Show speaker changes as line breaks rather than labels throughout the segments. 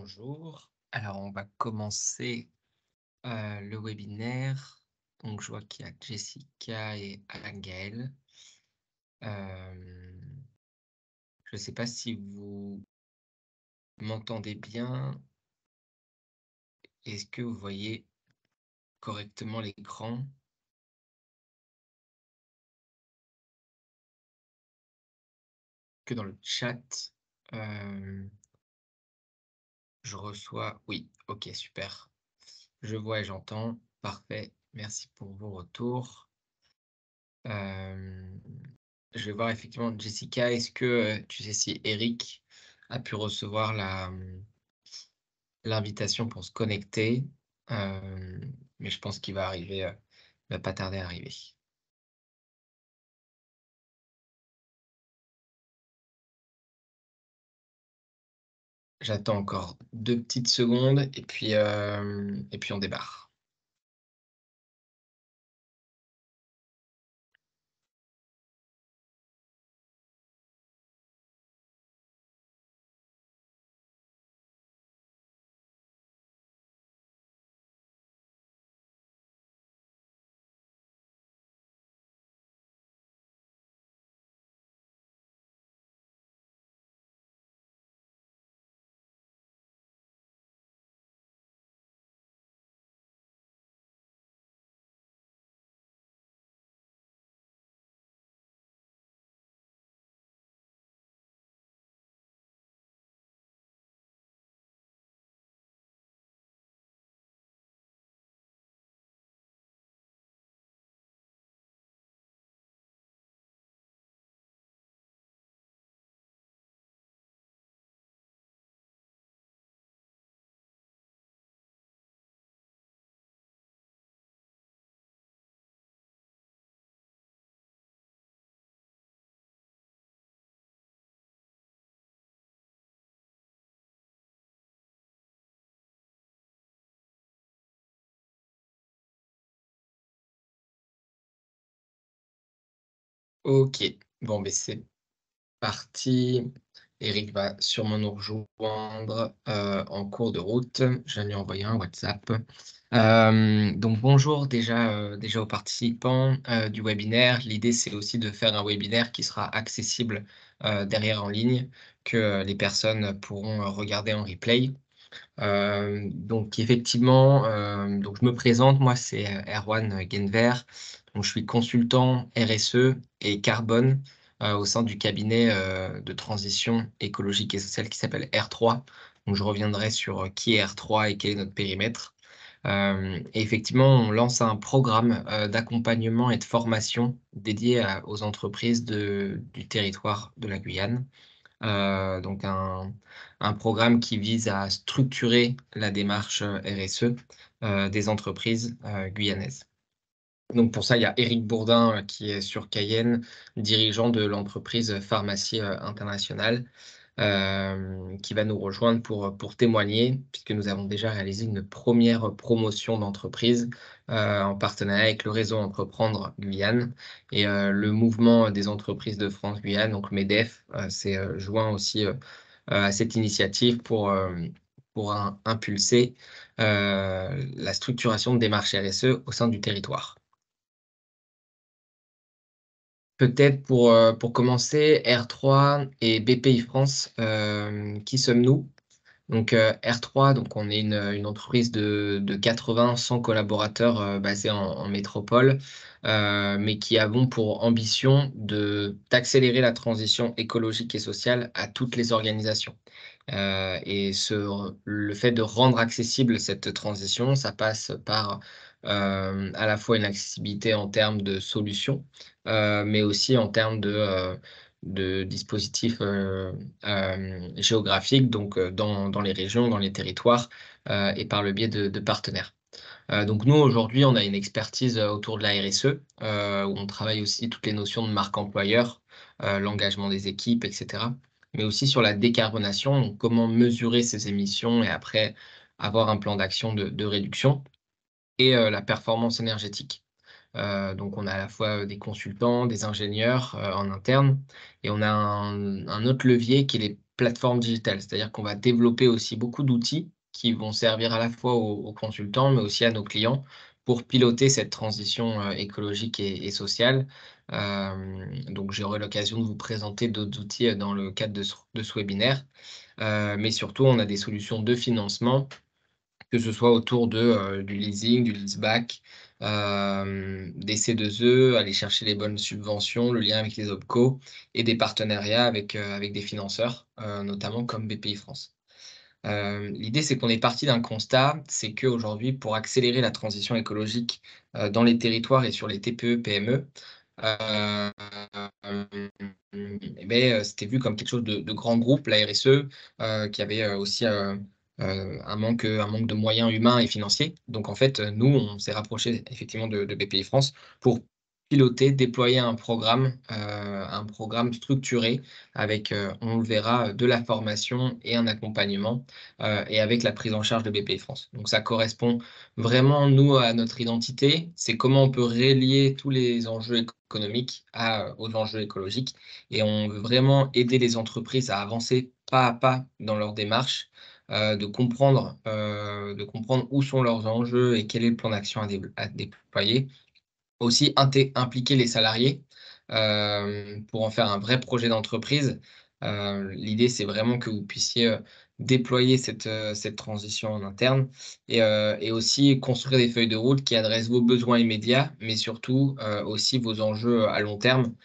Bonjour. Alors, on va commencer le webinaire. Donc, je vois qu'il y a Jessica et Gaëlle. Je ne sais pas si vous m'entendez bien. Est-ce que vous voyez correctement l'écran? Que dans le chat, je reçois. Oui, ok, super. Je vois et j'entends. Parfait. Merci pour vos retours. Euh, Je vais voir effectivement, Jessica, est-ce que tu sais si Eric a pu recevoir l'invitation pour se connecter? Euh, mais je pense qu'il va arriver, il va pas tarder à arriver. J'attends encore 2 petites secondes et puis on démarre. Ok, bon, mais c'est parti. Eric va sûrement nous rejoindre en cours de route. Je viens de lui envoyer un WhatsApp. Donc bonjour déjà aux participants du webinaire. L'idée, c'est aussi de faire un webinaire qui sera accessible derrière en ligne, que les personnes pourront regarder en replay. Donc effectivement, donc je me présente, moi c'est Erwan Genver, donc je suis consultant RSE et carbone au sein du cabinet de transition écologique et sociale qui s'appelle R3. Donc je reviendrai sur qui est R3 et quel est notre périmètre. Et effectivement, on lance un programme d'accompagnement et de formation dédié aux entreprises du territoire de la Guyane. Donc un programme qui vise à structurer la démarche RSE des entreprises guyanaises. Donc pour ça, il y a Éric Bourdin qui est sur Cayenne, dirigeant de l'entreprise Pharmacie Internationale, qui va nous rejoindre pour témoigner, puisque nous avons déjà réalisé une première promotion d'entreprise en partenariat avec le réseau Entreprendre Guyane et le mouvement des entreprises de France Guyane, donc MEDEF, s'est joint aussi à cette initiative pour impulser la structuration de démarches RSE au sein du territoire. Peut-être pour commencer, R3 et BPI France, qui sommes-nous? Donc R3, donc on est une entreprise de 80-100 collaborateurs basés en métropole, mais qui avons pour ambition d'accélérer la transition écologique et sociale à toutes les organisations. Et le fait de rendre accessible cette transition, ça passe par à la fois une accessibilité en termes de solutions, mais aussi en termes de dispositifs géographiques, donc dans les régions, dans les territoires, et par le biais de partenaires. Donc nous, aujourd'hui, on a une expertise autour de la RSE, où on travaille aussi toutes les notions de marque employeur, l'engagement des équipes, etc. Mais aussi sur la décarbonation, donc comment mesurer ces émissions et après avoir un plan d'action de réduction et la performance énergétique. Donc on a à la fois des consultants, des ingénieurs en interne et on a un autre levier qui est les plateforme digitale. C'est-à-dire qu'on va développer aussi beaucoup d'outils qui vont servir à la fois aux consultants, mais aussi à nos clients pour piloter cette transition, écologique et sociale. Donc j'aurai l'occasion de vous présenter d'autres outils, dans le cadre de ce webinaire. Mais surtout, on a des solutions de financement, que ce soit autour du leasing, du leaseback, des C2E, aller chercher les bonnes subventions, le lien avec les OPCO et des partenariats avec des financeurs, notamment comme BPI France. L'idée, c'est qu'on est parti d'un constat, c'est qu'aujourd'hui, pour accélérer la transition écologique, dans les territoires et sur les TPE-PME, hem, c'était vu comme quelque chose de grand groupe, la RSE, qui avait, aussi, un manque de moyens humains et financiers. Donc en fait, nous, on s'est rapprochés effectivement de BPI France pour piloter, déployer un programme structuré avec, on le verra, de la formation et un accompagnement, et avec la prise en charge de BPI France. Donc ça correspond vraiment, nous, à notre identité. C'est comment on peut relier tous les enjeux économiques aux enjeux écologiques, et on veut vraiment aider les entreprises à avancer pas à pas dans leur démarche, de comprendre où sont leurs enjeux et quel est le plan d'action à déployer. Aussi impliquer les salariés, pour en faire un vrai projet d'entreprise. L'idée, c'est vraiment que vous puissiez, déployer cette transition en interne, et aussi construire des feuilles de route qui adressent vos besoins immédiats, mais surtout, aussi vos enjeux à long terme,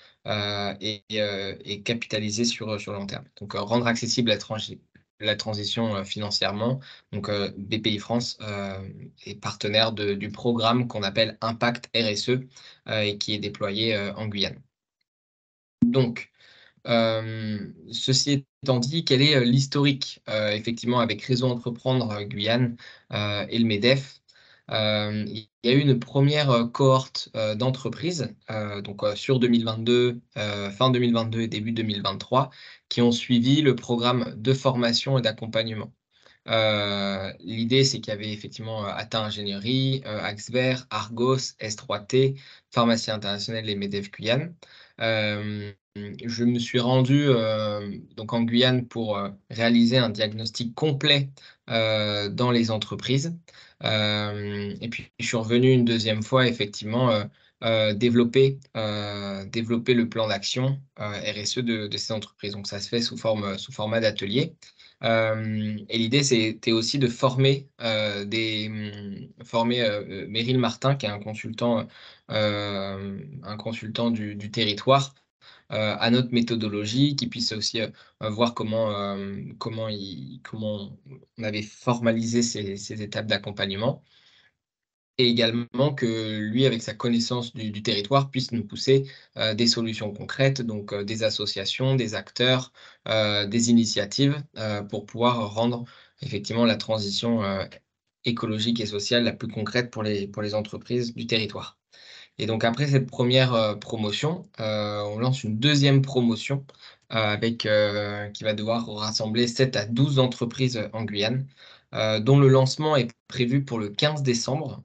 et capitaliser sur le long terme. Donc, rendre accessible la transition, financièrement. Donc, BPI France, est partenaire du programme qu'on appelle Impact RSE, et qui est déployé, en Guyane. Donc, ceci étant dit, quel est, l'historique, effectivement avec Réseau Entreprendre, Guyane, et le MEDEF? Il y a eu une première cohorte, d'entreprises, donc sur 2022, fin 2022 et début 2023, qui ont suivi le programme de formation et d'accompagnement. L'idée, c'est qu'il y avait effectivement, Ata Ingénierie, Axvert, Argos, S3T, Pharmacie Internationale et MEDEF Guyane. Je me suis rendu, donc en Guyane pour, réaliser un diagnostic complet, dans les entreprises. Et puis je suis revenu une deuxième fois effectivement, développer le plan d'action, RSE de ces entreprises. Donc ça se fait sous format d'atelier. Et l'idée, c'était aussi de former, Meryl Martin, qui est un consultant du territoire, à notre méthodologie, qui puisse aussi, voir comment on avait formalisé ces étapes d'accompagnement. Et également que lui, avec sa connaissance du territoire, puisse nous pousser, des solutions concrètes, donc des associations, des acteurs, des initiatives, pour pouvoir rendre effectivement la transition, écologique et sociale la plus concrète pour les entreprises du territoire. Et donc après cette première promotion, on lance une deuxième promotion, qui va devoir rassembler 7 à 12 entreprises, en Guyane, dont le lancement est prévu pour le 15 décembre,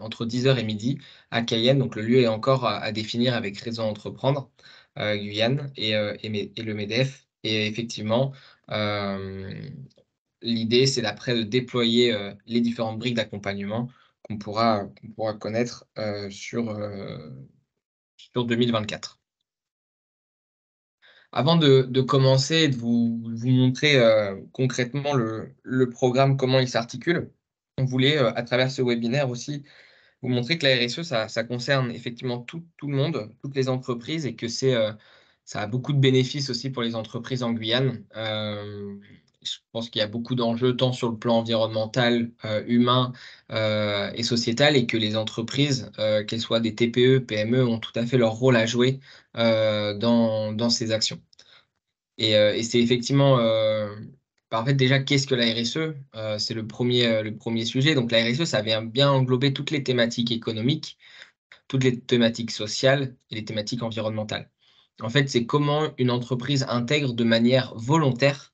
entre 10 h et midi à Cayenne. Donc le lieu est encore à définir avec Réseau Entreprendre, Guyane et le MEDEF. Et effectivement, l'idée, c'est d'après de déployer, les différentes briques d'accompagnement qu'on pourra connaître, sur 2024. Avant de commencer et de vous montrer, concrètement le programme, comment il s'articule, on voulait, à travers ce webinaire aussi, vous montrer que la RSE, ça concerne effectivement tout le monde, toutes les entreprises, et que ça a beaucoup de bénéfices aussi pour les entreprises en Guyane. Je pense qu'il y a beaucoup d'enjeux tant sur le plan environnemental, humain, et sociétal, et que les entreprises, qu'elles soient des TPE, PME, ont tout à fait leur rôle à jouer, dans ces actions. Et c'est effectivement, en fait, déjà, qu'est-ce que la RSE? C'est le premier sujet. Donc la RSE, ça vient bien englober toutes les thématiques économiques, toutes les thématiques sociales et les thématiques environnementales. En fait, c'est comment une entreprise intègre de manière volontaire,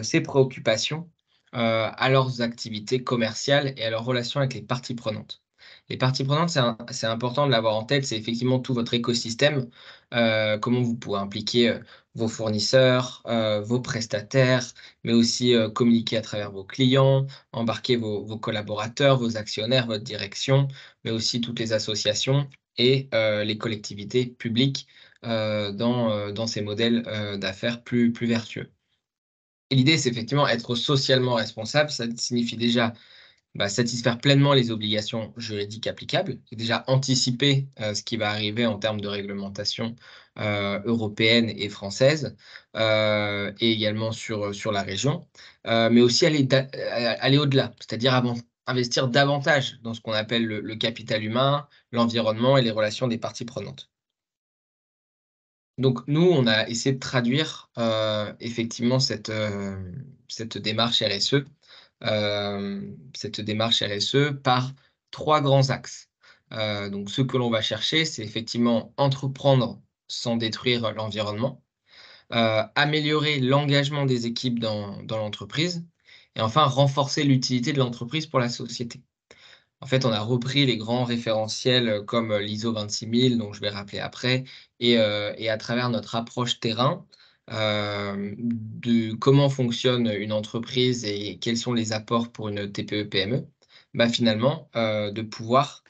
ses préoccupations, à leurs activités commerciales et à leurs relations avec les parties prenantes. Les parties prenantes, c'est important de l'avoir en tête, c'est effectivement tout votre écosystème, comment vous pouvez impliquer, vos fournisseurs, vos prestataires, mais aussi, communiquer à travers vos clients, embarquer vos collaborateurs, vos actionnaires, votre direction, mais aussi toutes les associations et les collectivités publiques, dans ces modèles, d'affaires plus vertueux. Et l'idée, c'est effectivement être socialement responsable. Ça signifie déjà, bah, satisfaire pleinement les obligations juridiques applicables et déjà anticiper, ce qui va arriver en termes de réglementation, européenne et française, et également sur la région. Mais aussi aller au-delà, c'est-à-dire investir davantage dans ce qu'on appelle le capital humain, l'environnement et les relations des parties prenantes. Donc nous, on a essayé de traduire, effectivement cette démarche RSE, par 3 grands axes. Donc ce que l'on va chercher, c'est effectivement entreprendre sans détruire l'environnement, améliorer l'engagement des équipes dans l'entreprise et enfin renforcer l'utilité de l'entreprise pour la société. En fait, on a repris les grands référentiels, comme, l'ISO 26000 dont je vais rappeler après et à travers notre approche terrain, de comment fonctionne une entreprise et quels sont les apports pour une TPE-PME, bah, finalement, de pouvoir,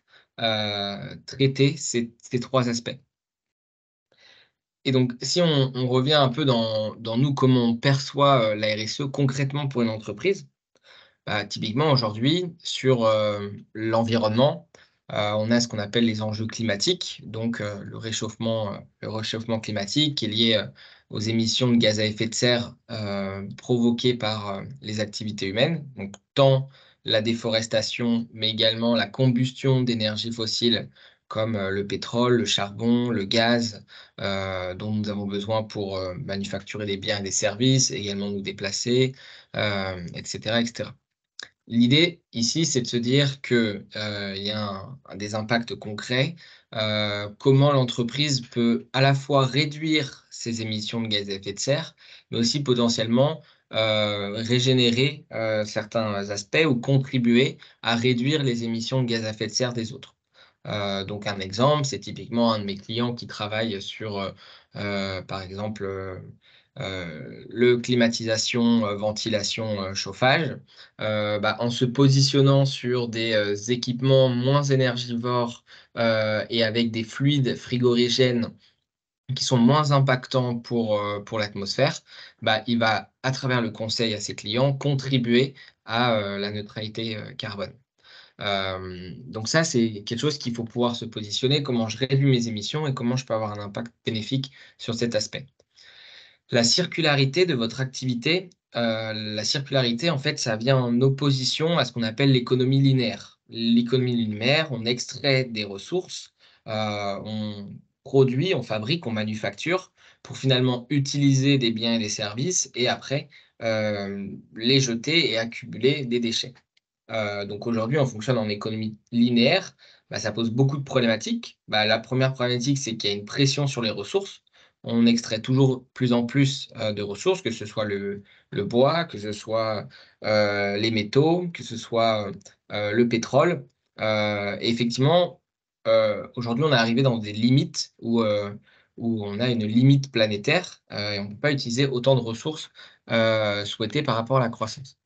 traiter ces 3 aspects. Et donc si on revient un peu dans nous, comment on perçoit, la RSE concrètement pour une entreprise, bah, typiquement aujourd'hui sur, l'environnement, on a ce qu'on appelle les enjeux climatiques, donc le réchauffement climatique qui est lié, aux émissions de gaz à effet de serre, provoquées par, les activités humaines, donc tant la déforestation, mais également la combustion d'énergies fossiles comme, le pétrole, le charbon, le gaz, dont nous avons besoin pour, manufacturer des biens et des services, également nous déplacer, et cetera et cetera. L'idée ici, c'est de se dire que, il y a des impacts concrets, comment l'entreprise peut à la fois réduire ses émissions de gaz à effet de serre, mais aussi potentiellement, régénérer, certains aspects ou contribuer à réduire les émissions de gaz à effet de serre des autres. Donc un exemple, c'est typiquement un de mes clients qui travaille sur, par exemple, le climatisation, ventilation, chauffage. Bah, en se positionnant sur des, équipements moins énergivores, et avec des fluides frigorigènes qui sont moins impactants pour l'atmosphère, bah, il va, à travers le conseil à ses clients, contribuer à, la neutralité, carbone. Donc ça, c'est quelque chose qu'il faut pouvoir se positionner, comment je réduis mes émissions et comment je peux avoir un impact bénéfique sur cet aspect. La circularité de votre activité, la circularité, en fait, ça vient en opposition à ce qu'on appelle l'économie linéaire. L'économie linéaire, on extrait des ressources, on produit, on fabrique, on manufacture pour finalement utiliser des biens et des services et après, les jeter et accumuler des déchets. Donc aujourd'hui, on fonctionne en économie linéaire. Bah, ça pose beaucoup de problématiques. Bah, la première problématique, c'est qu'il y a une pression sur les ressources. On extrait toujours plus en plus, de ressources, que ce soit le bois, que ce soit, les métaux, que ce soit, le pétrole. Et effectivement, aujourd'hui, on est arrivé dans des limites où on a une limite planétaire, et on ne peut pas utiliser autant de ressources, souhaitées par rapport à la croissance.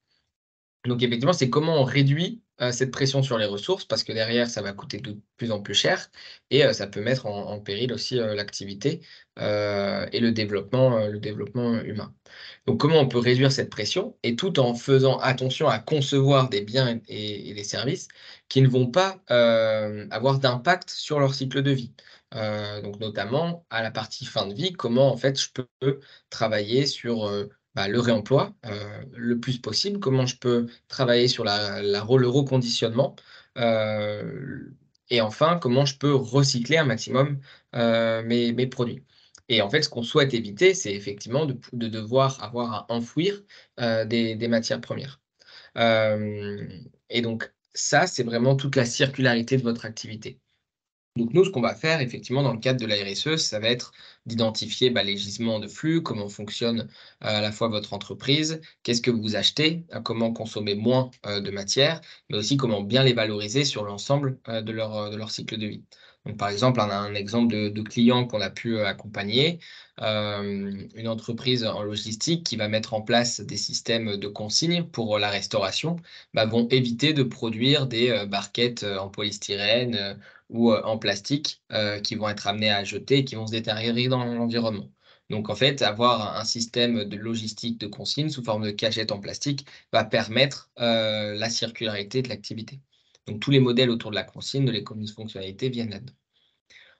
Donc effectivement, c'est comment on réduit, cette pression sur les ressources parce que derrière, ça va coûter de plus en plus cher et ça peut mettre en péril aussi, l'activité, et le développement humain. Donc comment on peut réduire cette pression et tout en faisant attention à concevoir des biens et des services qui ne vont pas, avoir d'impact sur leur cycle de vie? Donc notamment à la partie fin de vie, comment en fait je peux travailler sur, bah, le réemploi, le plus possible? Comment je peux travailler sur le reconditionnement? Et enfin, comment je peux recycler un maximum, mes produits? Et en fait, ce qu'on souhaite éviter, c'est effectivement de devoir avoir à enfouir, des matières premières. Et donc ça, c'est vraiment toute la circularité de votre activité. Donc nous, ce qu'on va faire effectivement dans le cadre de la RSE, ça va être d'identifier, bah, les gisements de flux, comment fonctionne, à la fois votre entreprise, qu'est-ce que vous achetez, comment consommer moins, de matière, mais aussi comment bien les valoriser sur l'ensemble, de leur cycle de vie. Donc, par exemple, on a un exemple de client qu'on a pu accompagner, une entreprise en logistique qui va mettre en place des systèmes de consigne pour la restauration, bah, vont éviter de produire des barquettes en polystyrène ou en plastique qui vont être amenées à jeter et qui vont se détériorer dans l'environnement. Donc, en fait, avoir un système de logistique de consigne sous forme de cachette en plastique va permettre la circularité de l'activité. Donc, tous les modèles autour de la consigne, de l'économie de fonctionnalité viennent là-dedans.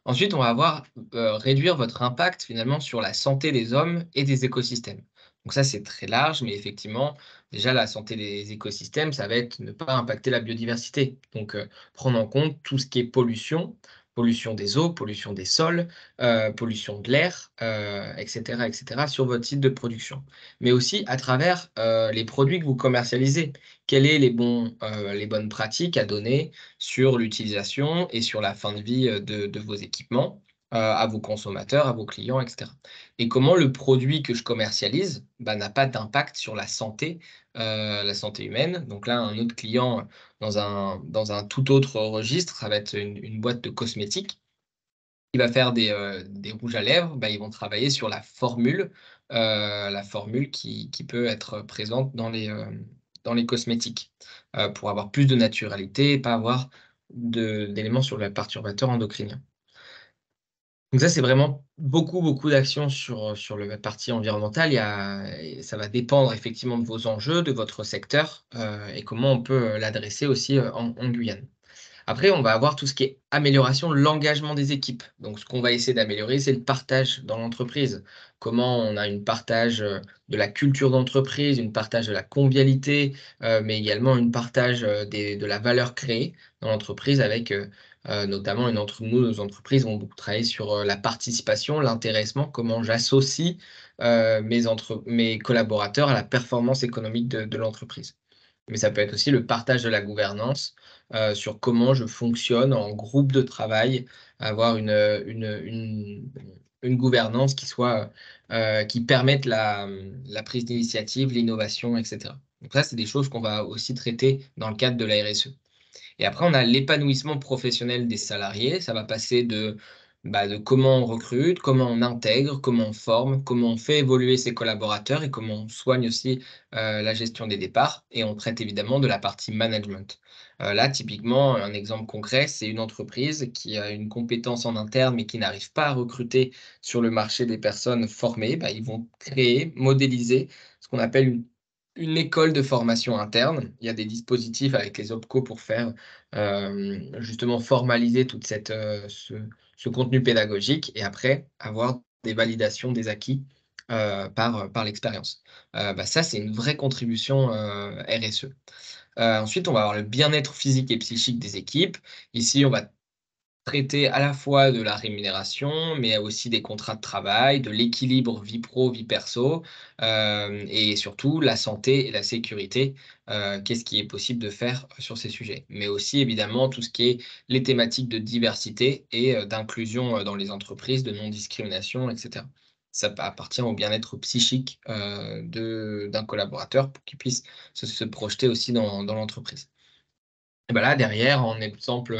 Ensuite, on va avoir, réduire votre impact finalement sur la santé des hommes et des écosystèmes. Donc ça, c'est très large, mais effectivement, déjà la santé des écosystèmes, ça va être ne pas impacter la biodiversité. Donc, prendre en compte tout ce qui est pollution, pollution des eaux, pollution des sols, pollution de l'air, et cetera, sur votre site de production. Mais aussi à travers, les produits que vous commercialisez. Quels est les bonnes pratiques à donner sur l'utilisation et sur la fin de vie, de vos équipements, à vos consommateurs, à vos clients et cetera. Et comment le produit que je commercialise, bah, n'a pas d'impact sur la santé humaine. Donc là, un autre client dans un tout autre registre, ça va être une boîte de cosmétiques qui va faire des rouges à lèvres. Bah, ils vont travailler sur la formule qui peut être présente dans les cosmétiques, pour avoir plus de naturalité et pas avoir d'éléments sur le perturbateur endocrinien. Donc ça, c'est vraiment beaucoup, beaucoup d'actions sur la partie environnementale. Il y a et ça va dépendre effectivement de vos enjeux, de votre secteur, et comment on peut, l'adresser aussi, en Guyane. Après, on va avoir tout ce qui est amélioration de l'engagement des équipes. Donc, ce qu'on va essayer d'améliorer, c'est le partage dans l'entreprise. Comment on a une partage de la culture d'entreprise, une partage de la convivialité, mais également une partage de la valeur créée dans l'entreprise avec notamment nos entreprises vont beaucoup travailler sur la participation, l'intéressement, comment j'associe mes collaborateurs à la performance économique de l'entreprise. Mais ça peut être aussi le partage de la gouvernance, sur comment je fonctionne en groupe de travail, avoir une gouvernance qui permette la prise d'initiative, l'innovation et cetera. Donc ça, c'est des choses qu'on va aussi traiter dans le cadre de la RSE. Et après, on a l'épanouissement professionnel des salariés. Ça va passer de comment on recrute, comment on intègre, comment on forme, comment on fait évoluer ses collaborateurs et comment on soigne aussi la gestion des départs. Et on traite évidemment de la partie management. Là, typiquement, un exemple concret, c'est une entreprise qui a une compétence en interne mais qui n'arrive pas à recruter sur le marché des personnes formées. Bah, ils vont créer, modéliser ce qu'on appelle une école de formation interne. Il y a des dispositifs avec les OPCO pour faire justement formaliser toute ce contenu pédagogique et après avoir des validations des acquis, par l'expérience. Bah, ça, c'est une vraie contribution, RSE. Ensuite, on va avoir le bien-être physique et psychique des équipes. Ici, on va traiter à la fois de la rémunération, mais aussi des contrats de travail, de l'équilibre vie pro, vie perso, et surtout la santé et la sécurité. Qu'est-ce qui est possible de faire sur ces sujets? Mais aussi évidemment tout ce qui est les thématiques de diversité et d'inclusion, dans les entreprises, de non-discrimination et cetera. Ça appartient au bien-être psychique, d'un collaborateur pour qu'il puisse se projeter aussi dans l'entreprise. Et bah, là, derrière, en exemple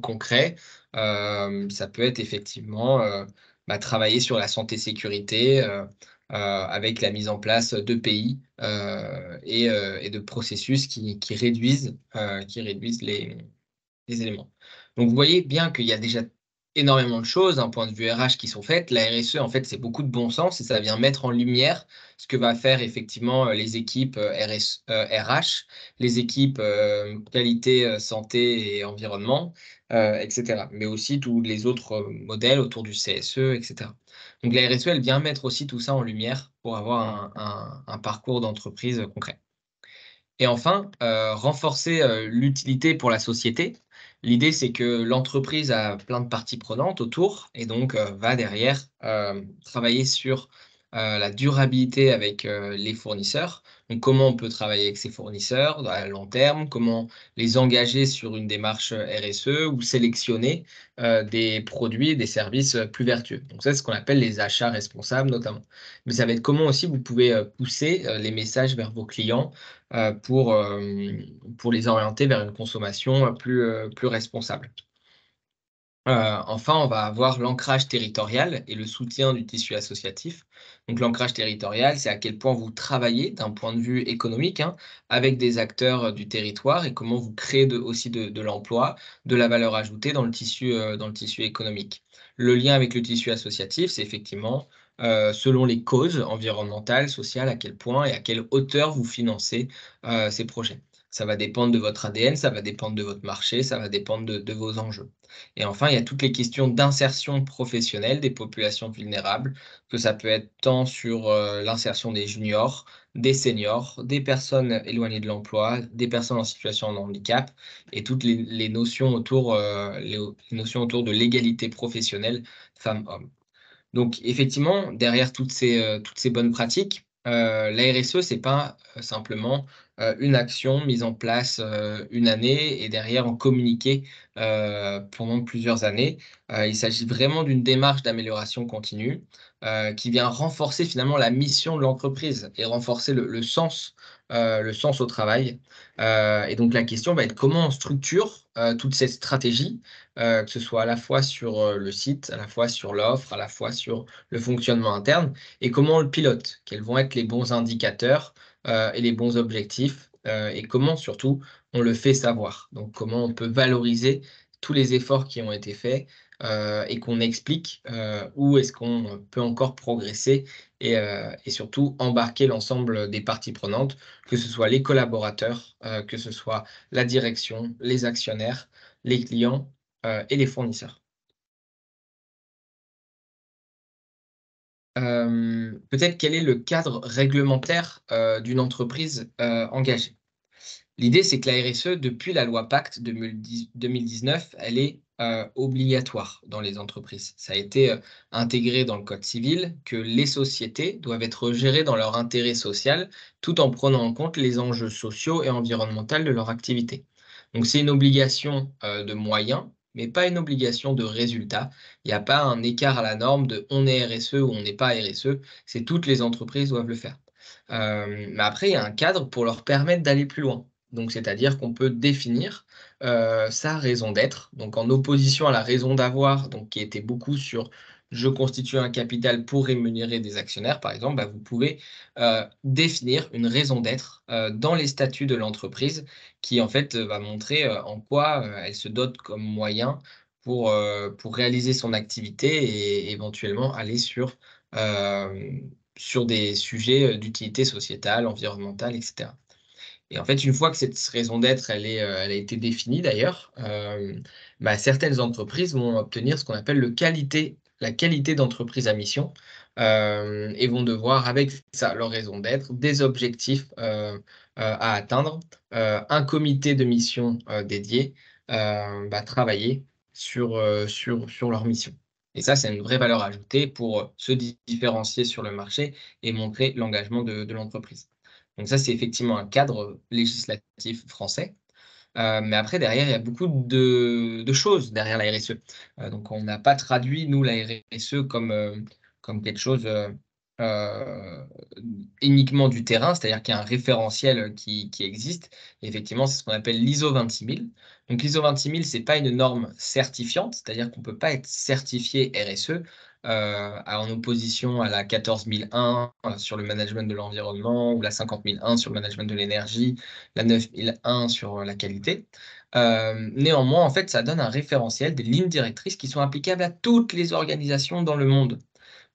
concret, ça peut être effectivement, bah, travailler sur la santé-sécurité, avec la mise en place d'EPI, et de processus qui réduisent les éléments. Donc vous voyez bien qu'il y a déjà énormément de choses d'un point de vue RH qui sont faites. La RSE, en fait, c'est beaucoup de bon sens et ça vient mettre en lumière ce que va faire effectivement, les équipes, RH, les équipes, qualité, santé et environnement, et cetera. Mais aussi tous les autres, modèles autour du CSE et cetera. Donc la RSE, elle vient mettre aussi tout ça en lumière pour avoir un parcours d'entreprise, concret. Et enfin, renforcer, l'utilité pour la société. L'idée, c'est que l'entreprise a plein de parties prenantes autour et donc, va derrière, travailler sur, la durabilité avec, les fournisseurs. Donc comment on peut travailler avec ces fournisseurs à long terme? Comment les engager sur une démarche, RSE ou sélectionner, des produits et des services, plus vertueux. Donc ça, c'est ce qu'on appelle les achats responsables notamment. Mais ça va être comment aussi vous pouvez, pousser, les messages vers vos clients pour les orienter vers une consommation, plus responsable. Enfin, on va avoir l'ancrage territorial et le soutien du tissu associatif. Donc l'ancrage territorial, c'est à quel point vous travaillez d'un point de vue économique, hein, avec des acteurs, du territoire et comment vous créez aussi de l'emploi, de la valeur ajoutée dans le tissu économique. Le lien avec le tissu associatif, c'est effectivement, selon les causes environnementales, sociales, à quel point et à quelle hauteur vous financez, ces projets. Ça va dépendre de votre ADN, ça va dépendre de votre marché, ça va dépendre de vos enjeux. Et enfin, il y a toutes les questions d'insertion professionnelle des populations vulnérables, que ça peut être tant sur, l'insertion des juniors, des seniors, des personnes éloignées de l'emploi, des personnes en situation de handicap et toutes les notions autour, les notions autour de l'égalité professionnelle femmes-hommes. Donc effectivement, derrière toutes ces bonnes pratiques, la RSE, c'est pas, simplement, une action mise en place, une année et derrière en communiquer, pendant plusieurs années. Il s'agit vraiment d'une démarche d'amélioration continue, qui vient renforcer finalement la mission de l'entreprise et renforcer le sens au travail. Et donc la question va être comment on structure, toute cette stratégie que ce soit à la fois sur, le site, à la fois sur l'offre, à la fois sur le fonctionnement interne et comment on le pilote? Quels vont être les bons indicateurs, et les bons objectifs, et comment surtout on le fait savoir? Donc comment on peut valoriser tous les efforts qui ont été faits, et qu'on explique, où est-ce qu'on peut encore progresser et surtout embarquer l'ensemble des parties prenantes, que ce soit les collaborateurs, que ce soit la direction, les actionnaires, les clients et les fournisseurs. Peut-être quel est le cadre réglementaire, d'une entreprise, engagée? L'idée, c'est que la RSE, depuis la loi Pacte 2019, elle est, obligatoire dans les entreprises. Ça a été, intégré dans le code civil que les sociétés doivent être gérées dans leur intérêt social, tout en prenant en compte les enjeux sociaux et environnementaux de leur activité. Donc c'est une obligation, de moyens, mais pas une obligation de résultat. Il n'y a pas un écart à la norme de on est RSE ou on n'est pas RSE, c'est toutes les entreprises doivent le faire. Mais après, il y a un cadre pour leur permettre d'aller plus loin. Donc, c'est-à-dire qu'on peut définir, sa raison d'être, donc en opposition à la raison d'avoir, donc qui était beaucoup sur: «Je constitue un capital pour rémunérer des actionnaires», par exemple, bah, vous pouvez, définir une raison d'être, dans les statuts de l'entreprise qui, en fait, va montrer, en quoi, elle se dote comme moyen pour réaliser son activité et éventuellement aller sur des sujets, d'utilité sociétale, environnementale et cetera. Et en fait, une fois que cette raison d'être, elle a été définie d'ailleurs, bah, certaines entreprises vont obtenir ce qu'on appelle la qualité d'entreprise à mission, et vont devoir avec ça, leur raison d'être, des objectifs, à atteindre, un comité de mission, dédié, bah, travailler sur leur mission. Et ça, c'est une vraie valeur ajoutée pour, se différencier sur le marché et montrer l'engagement de l'entreprise. Donc ça, c'est effectivement un cadre législatif français. Mais après derrière, il y a beaucoup de choses derrière la RSE. Donc on n'a pas traduit nous la RSE comme quelque chose, heu, uniquement du terrain, c'est-à-dire qu'il y a un référentiel, qui existe. Et effectivement, c'est ce qu'on appelle l'ISO 26000. Donc l'ISO 26000, c'est pas une norme certifiante, c'est-à-dire qu'on peut pas être certifié RSE, en opposition à la 14001, sur le management de l'environnement ou la 50001 sur le management de l'énergie, la 9001 sur, la qualité. Néanmoins, en fait, ça donne un référentiel, des lignes directrices qui sont applicables à toutes les organisations dans le monde.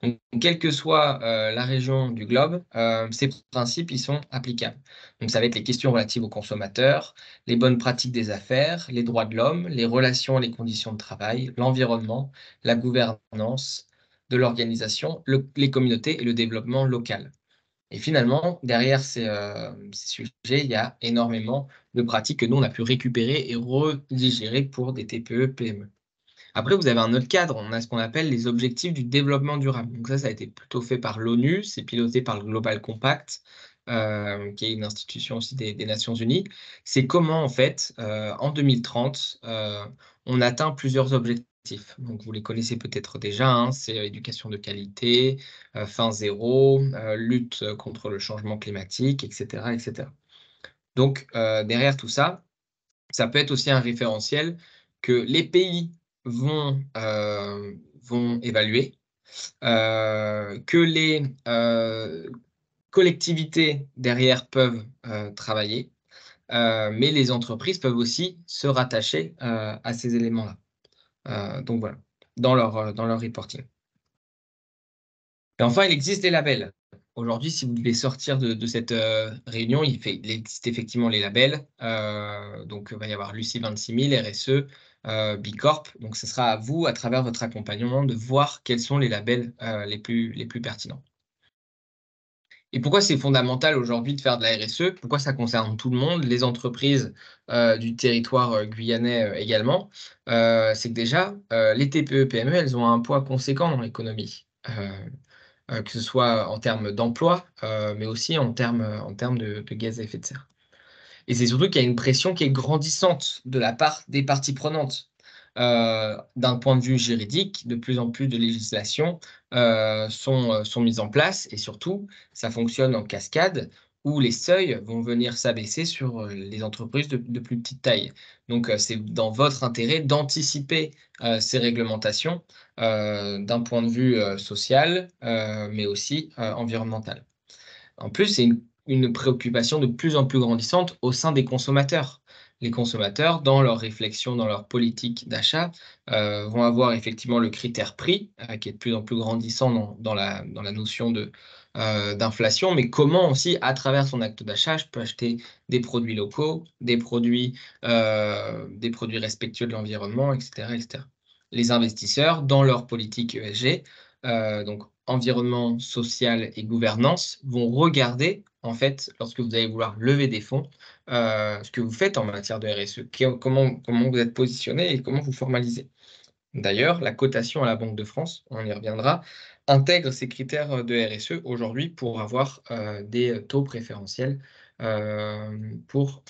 Donc, quelle que soit, la région du globe, ces principes, ils sont applicables. Donc ça va être les questions relatives aux consommateurs, les bonnes pratiques des affaires, les droits de l'homme, les relations et les conditions de travail, l'environnement, la gouvernance de l'organisation, les communautés et le développement local. Et finalement, derrière ces sujets, il y a énormément de pratiques que nous, on a pu récupérer et redigérer pour des TPE, PME. Après, vous avez un autre cadre, on a ce qu'on appelle les objectifs du développement durable. Donc ça a été plutôt fait par l'ONU, c'est piloté par le Global Compact, qui est une institution aussi des Nations Unies. C'est comment en fait, en 2030, on atteint plusieurs objectifs. Donc vous les connaissez peut-être déjà, hein, c'est, éducation de qualité, faim zéro, lutte contre le changement climatique et cetera et cetera. Donc derrière tout ça, ça peut être aussi un référentiel que les pays vont évaluer, que les collectivités derrière peuvent travailler, mais les entreprises peuvent aussi se rattacher à ces éléments-là. Donc voilà, dans leur reporting. Et enfin, il existe des labels. Aujourd'hui, si vous devez sortir de cette réunion, il existe effectivement les labels. Donc, il va y avoir Lucie 26000, RSE, Bicorp. Donc, ce sera à vous, à travers votre accompagnement, de voir quels sont les labels les plus pertinents. Et pourquoi c'est fondamental aujourd'hui de faire de la RSE? Pourquoi ça concerne tout le monde, les entreprises du territoire guyanais également? C'est que déjà, les TPE-PME, elles ont un poids conséquent dans l'économie. Que ce soit en termes d'emploi, mais aussi en termes de gaz à effet de serre. Et c'est surtout qu'il y a une pression qui est grandissante de la part des parties prenantes. D'un point de vue juridique, de plus en plus de législations, sont mises en place et surtout, ça fonctionne en cascade où les seuils vont venir s'abaisser sur, les entreprises de plus petite taille. Donc, c'est dans votre intérêt d'anticiper, ces réglementations, d'un point de vue, social, mais aussi, environnemental. En plus, c'est une préoccupation de plus en plus grandissante au sein des consommateurs. Les consommateurs, dans leur réflexion, dans leur politique d'achat, vont avoir effectivement le critère prix, qui est de plus en plus grandissant dans la notion d'inflation, mais comment aussi, à travers son acte d'achat, je peux acheter des produits locaux, des produits respectueux de l'environnement, et cetera, et cetera. Les investisseurs, dans leur politique ESG, donc environnement, social et gouvernance, vont regarder, en fait, lorsque vous allez vouloir lever des fonds, ce que vous faites en matière de RSE. Comment vous êtes positionné et comment vous formalisez. D'ailleurs, la cotation à la Banque de France, on y reviendra, intègre ces critères, de RSE aujourd'hui pour avoir, des taux préférentiels, pour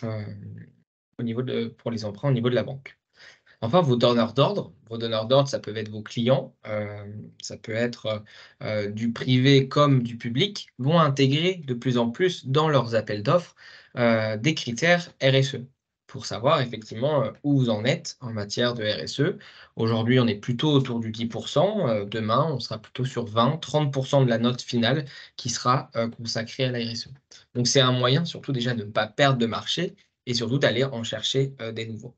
les emprunts au niveau de la banque. Enfin, vos donneurs d'ordre, ça peuvent être vos clients, ça peut être, du privé comme du public, vont intégrer de plus en plus dans leurs appels d'offres, des critères RSE pour savoir effectivement, où vous en êtes en matière de RSE. Aujourd'hui, on est plutôt autour du 10 demain, on sera plutôt sur 20-30 de la note finale qui sera, consacrée à la RSE. Donc c'est un moyen surtout déjà de ne pas perdre de marché et surtout d'aller en chercher, des nouveaux.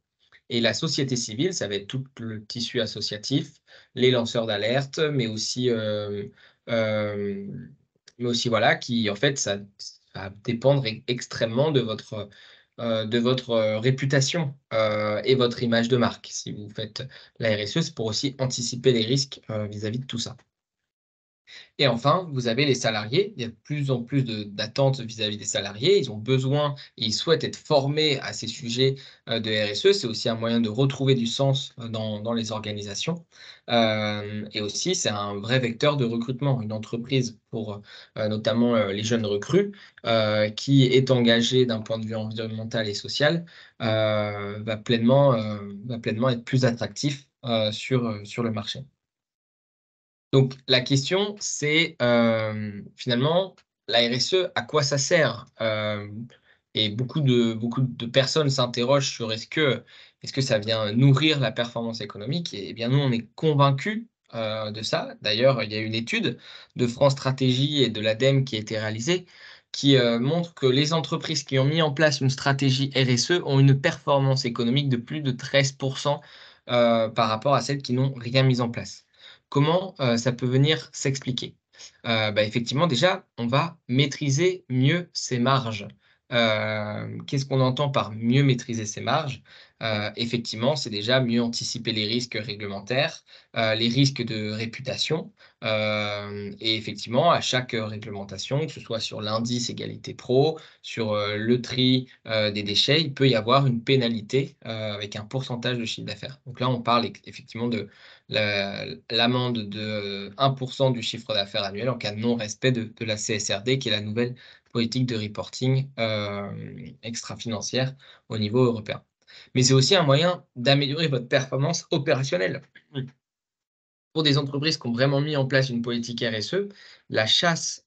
Et la société civile, ça va être tout le tissu associatif, les lanceurs d'alerte, mais aussi voilà, qui en fait, ça va dépendre extrêmement de votre, réputation, et votre image de marque. Si vous faites la RSE, c'est pour aussi anticiper les risques, vis-à-vis de tout ça. Et enfin, vous avez les salariés. Il y a de plus en plus d'attentes vis-à-vis des salariés. Ils ont besoin et ils souhaitent être formés à ces sujets de RSE. C'est aussi un moyen de retrouver du sens dans les organisations. Et aussi, c'est un vrai vecteur de recrutement. Une entreprise pour notamment les jeunes recrues qui est engagée d'un point de vue environnemental et social va pleinement être plus attractif sur le marché. Donc la question, c'est, finalement, la RSE, à quoi ça sert? Et beaucoup de personnes s'interrogent sur est-ce que ça vient nourrir la performance économique? Et bien, nous, on est convaincus, de ça. D'ailleurs, il y a une étude de France Stratégie et de l'ADEME qui a été réalisée, qui, montre que les entreprises qui ont mis en place une stratégie RSE ont une performance économique de plus de 13 par rapport à celles qui n'ont rien mis en place. Comment, ça peut venir s'expliquer? Effectivement, déjà, on va maîtriser mieux ses marges. Qu'est-ce qu'on entend par mieux maîtriser ses marges? Effectivement, c'est déjà mieux anticiper les risques réglementaires, les risques de réputation, et effectivement, à chaque, réglementation, que ce soit sur l'indice égalité pro, sur, le tri, des déchets, il peut y avoir une pénalité, avec un pourcentage de chiffre d'affaires. Donc là, on parle effectivement de l'amende de 1 du chiffre d'affaires annuel en cas de non-respect de la CSRD, qui est la nouvelle politique de reporting, extra-financière au niveau européen. Mais c'est aussi un moyen d'améliorer votre performance opérationnelle. Pour des entreprises qui ont vraiment mis en place une politique RSE, la chasse,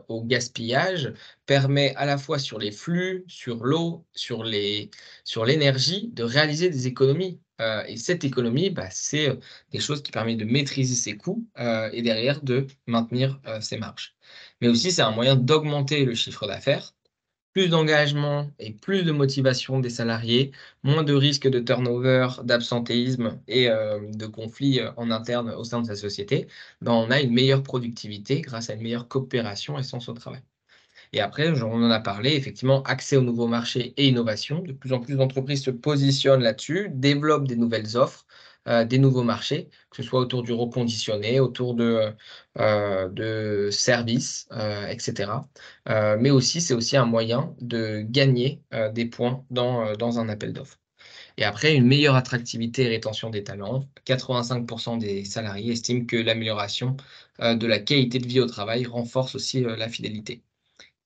au gaspillage permet à la fois sur les flux, sur l'eau, sur l'énergie, de réaliser des économies. Et cette économie, c'est, des choses qui permettent de maîtriser ses coûts, et derrière de maintenir, ses marges. Mais aussi, c'est un moyen d'augmenter le chiffre d'affaires. Plus d'engagement et plus de motivation des salariés, moins de risques de turnover, d'absentéisme et de conflits, en interne au sein de sa société, on a une meilleure productivité grâce à une meilleure coopération et sens au travail. Et après, on en a parlé, effectivement, accès aux nouveaux marchés et innovation. De plus en plus d'entreprises se positionnent là-dessus, développent des nouvelles offres, des nouveaux marchés, que ce soit autour du reconditionné, autour de services, et cetera. Mais aussi, c'est aussi un moyen de gagner, des points dans un appel d'offres. Et après, une meilleure attractivité et rétention des talents. 85 des salariés estiment que l'amélioration, de la qualité de vie au travail renforce aussi, la fidélité.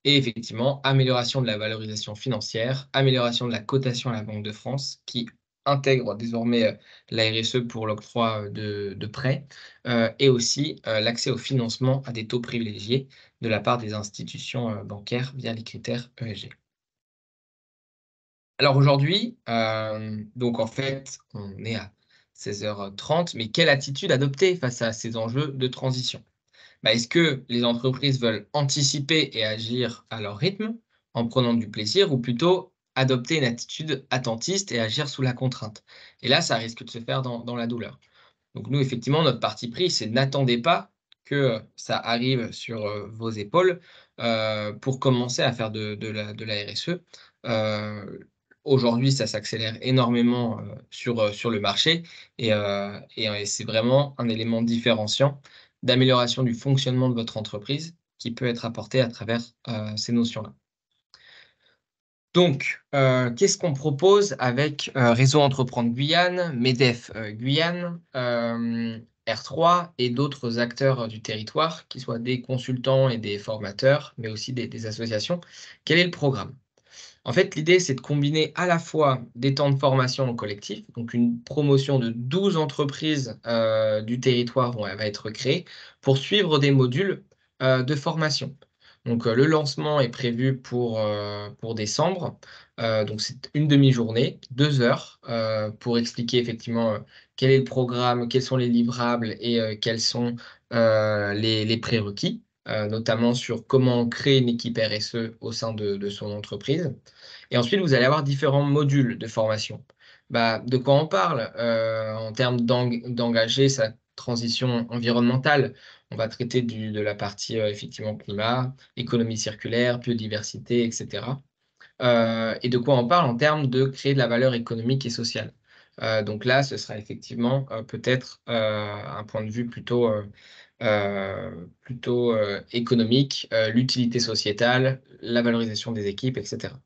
Et effectivement, amélioration de la valorisation financière, amélioration de la cotation à la Banque de France qui intègre désormais, la RSE pour l'octroi, de prêts, et aussi, l'accès au financement à des taux privilégiés de la part des institutions, bancaires via les critères ESG. Alors aujourd'hui, donc en fait, on est à 16h30, mais quelle attitude adopter face à ces enjeux de transition? Est-ce que les entreprises veulent anticiper et agir à leur rythme, en prenant du plaisir, ou plutôt adopter une attitude attentiste et agir sous la contrainte? Et là, ça risque de se faire dans la douleur. Donc nous, effectivement, notre parti pris, c'est n'attendez pas que, ça arrive sur, vos épaules, pour commencer à faire de la RSE. Aujourd'hui, ça s'accélère énormément, sur le marché et c'est vraiment un élément différenciant d'amélioration du fonctionnement de votre entreprise qui peut être apporté à travers, ces notions-là. Donc, qu'est-ce qu'on propose avec, Réseau Entreprendre Guyane, MEDEF, Guyane, R3 et d'autres acteurs, du territoire, qui soient des consultants et des formateurs, mais aussi des associations? Quel est le programme? En fait, l'idée, c'est de combiner à la fois des temps de formation collectif, donc une promotion de 12 entreprises, du territoire où elle va être créée, pour suivre des modules, de formation. Donc, le lancement est prévu pour décembre, donc c'est une demi-journée, 2 heures, pour expliquer effectivement, quel est le programme, quels sont les livrables et quels sont, les prérequis, notamment sur comment créer une équipe RSE au sein de son entreprise. Et ensuite, vous allez avoir différents modules de formation. De quoi on parle? En termes d'engager sa transition environnementale, on va traiter de la partie, effectivement climat, économie circulaire, biodiversité et cetera. Et de quoi on parle en termes de créer de la valeur économique et sociale? Donc là, ce sera effectivement, peut-être, un point de vue plutôt économique, l'utilité sociétale, la valorisation des équipes et cetera.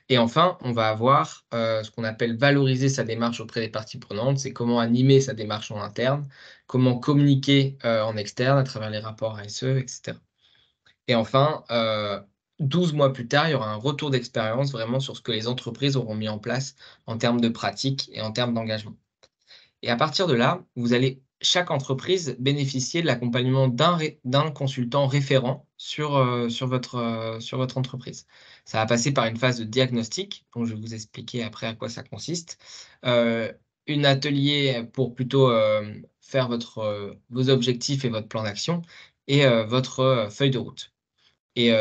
Et enfin, on va avoir, ce qu'on appelle valoriser sa démarche auprès des parties prenantes. C'est comment animer sa démarche en interne, comment communiquer, en externe à travers les rapports RSE et cetera. Et enfin, 12 mois plus tard, il y aura un retour d'expérience vraiment sur ce que les entreprises auront mis en place en termes de pratiques et en termes d'engagement. Et à partir de là, vous allez chaque entreprise bénéficier de l'accompagnement d'un consultant référent sur votre entreprise. Ça va passer par une phase de diagnostic, dont je vais vous expliquer après à quoi ça consiste. Heu, une atelier pour plutôt, faire vos objectifs et votre plan d'action et votre, feuille de route. Et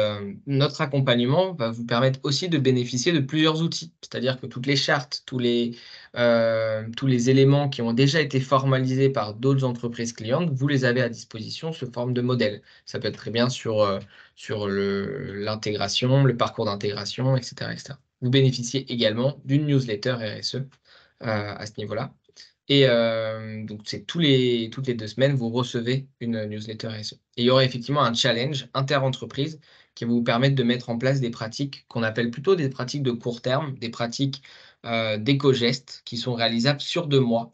notre accompagnement va vous permettre aussi de bénéficier de plusieurs outils. C'est-à-dire que toutes les chartes, tous les éléments qui ont déjà été formalisés par d'autres entreprises clientes, vous les avez à disposition sous forme de modèle. Ça peut être très bien sur l'intégration, le parcours d'intégration, et cetera, et cetera. Vous bénéficiez également d'une newsletter RSE, à ce niveau-là. Et donc c'est toutes les 2 semaines, vous recevez une newsletter RSE. Et il y aura effectivement un challenge inter-entreprise qui va vous permettre de mettre en place des pratiques qu'on appelle plutôt des pratiques de court terme, des pratiques, d'éco-gestes qui sont réalisables sur 2 mois,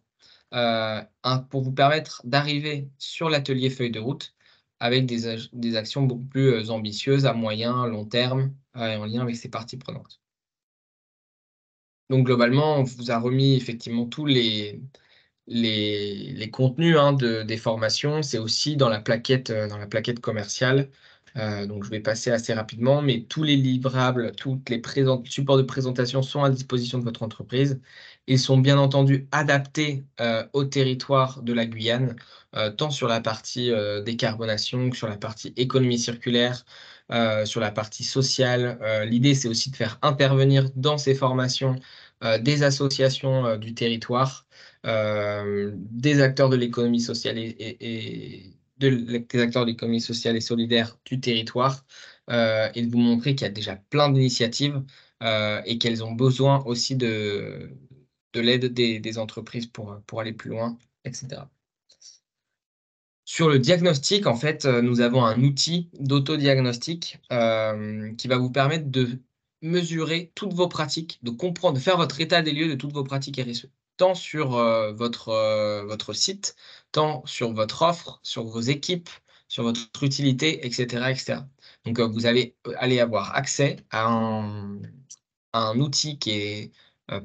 pour vous permettre d'arriver sur l'atelier feuille de route avec des actions beaucoup plus, ambitieuses à moyen, long terme, et en lien avec ces parties prenantes. Donc globalement, on vous a remis effectivement tous les contenus, hein, des formations. C'est aussi dans la plaquette commerciale, Donc, je vais passer assez rapidement, mais tous les livrables, tous les supports de présentation sont à disposition de votre entreprise. Ils sont bien entendu adaptés au territoire de la Guyane, tant sur la partie décarbonation que sur la partie économie circulaire, sur la partie sociale. L'idée, c'est aussi de faire intervenir dans ces formations des associations du territoire, des acteurs de l'économie sociale des acteurs de l'économie sociale et solidaire du territoire, et de vous montrer qu'il y a déjà plein d'initiatives et qu'elles ont besoin aussi de l'aide des entreprises pour aller plus loin, etc. Sur le diagnostic, en fait, nous avons un outil d'autodiagnostic qui va vous permettre de mesurer toutes vos pratiques, de comprendre, de faire votre état des lieux de toutes vos pratiques RSE, tant sur votre site, tant sur votre offre, sur vos équipes, sur votre utilité, etc., etc. Donc, vous allez avoir accès à un outil qui est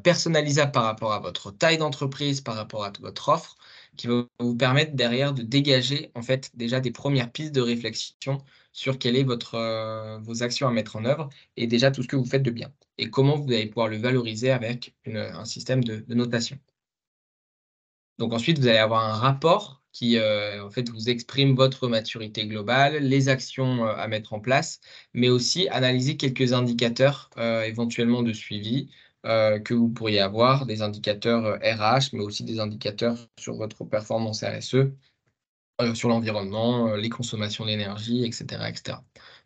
personnalisable par rapport à votre taille d'entreprise, par rapport à votre offre, qui va vous permettre derrière de dégager en fait déjà des premières pistes de réflexion sur quelle est vos actions à mettre en œuvre et déjà tout ce que vous faites de bien et comment vous allez pouvoir le valoriser avec un système de notation. Donc ensuite, vous allez avoir un rapport qui, en fait, vous exprime votre maturité globale, les actions, à mettre en place, mais aussi analyser quelques indicateurs, éventuellement de suivi, que vous pourriez avoir, des indicateurs, RH, mais aussi des indicateurs sur votre performance RSE, sur l'environnement, les consommations d'énergie, et cetera.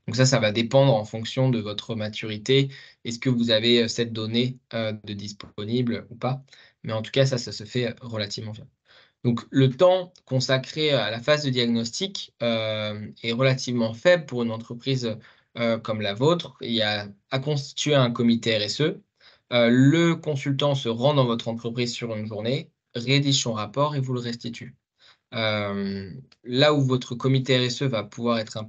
Donc ça va dépendre en fonction de votre maturité. Est-ce que vous avez, cette donnée, de disponible ou pas? Mais en tout cas, ça se fait relativement bien. Donc le temps consacré à la phase de diagnostic, est relativement faible pour une entreprise, comme la vôtre. Il y a à constituer un comité RSE. Le consultant se rend dans votre entreprise sur une journée, rédige son rapport et vous le restitue. Là où votre comité RSE va pouvoir être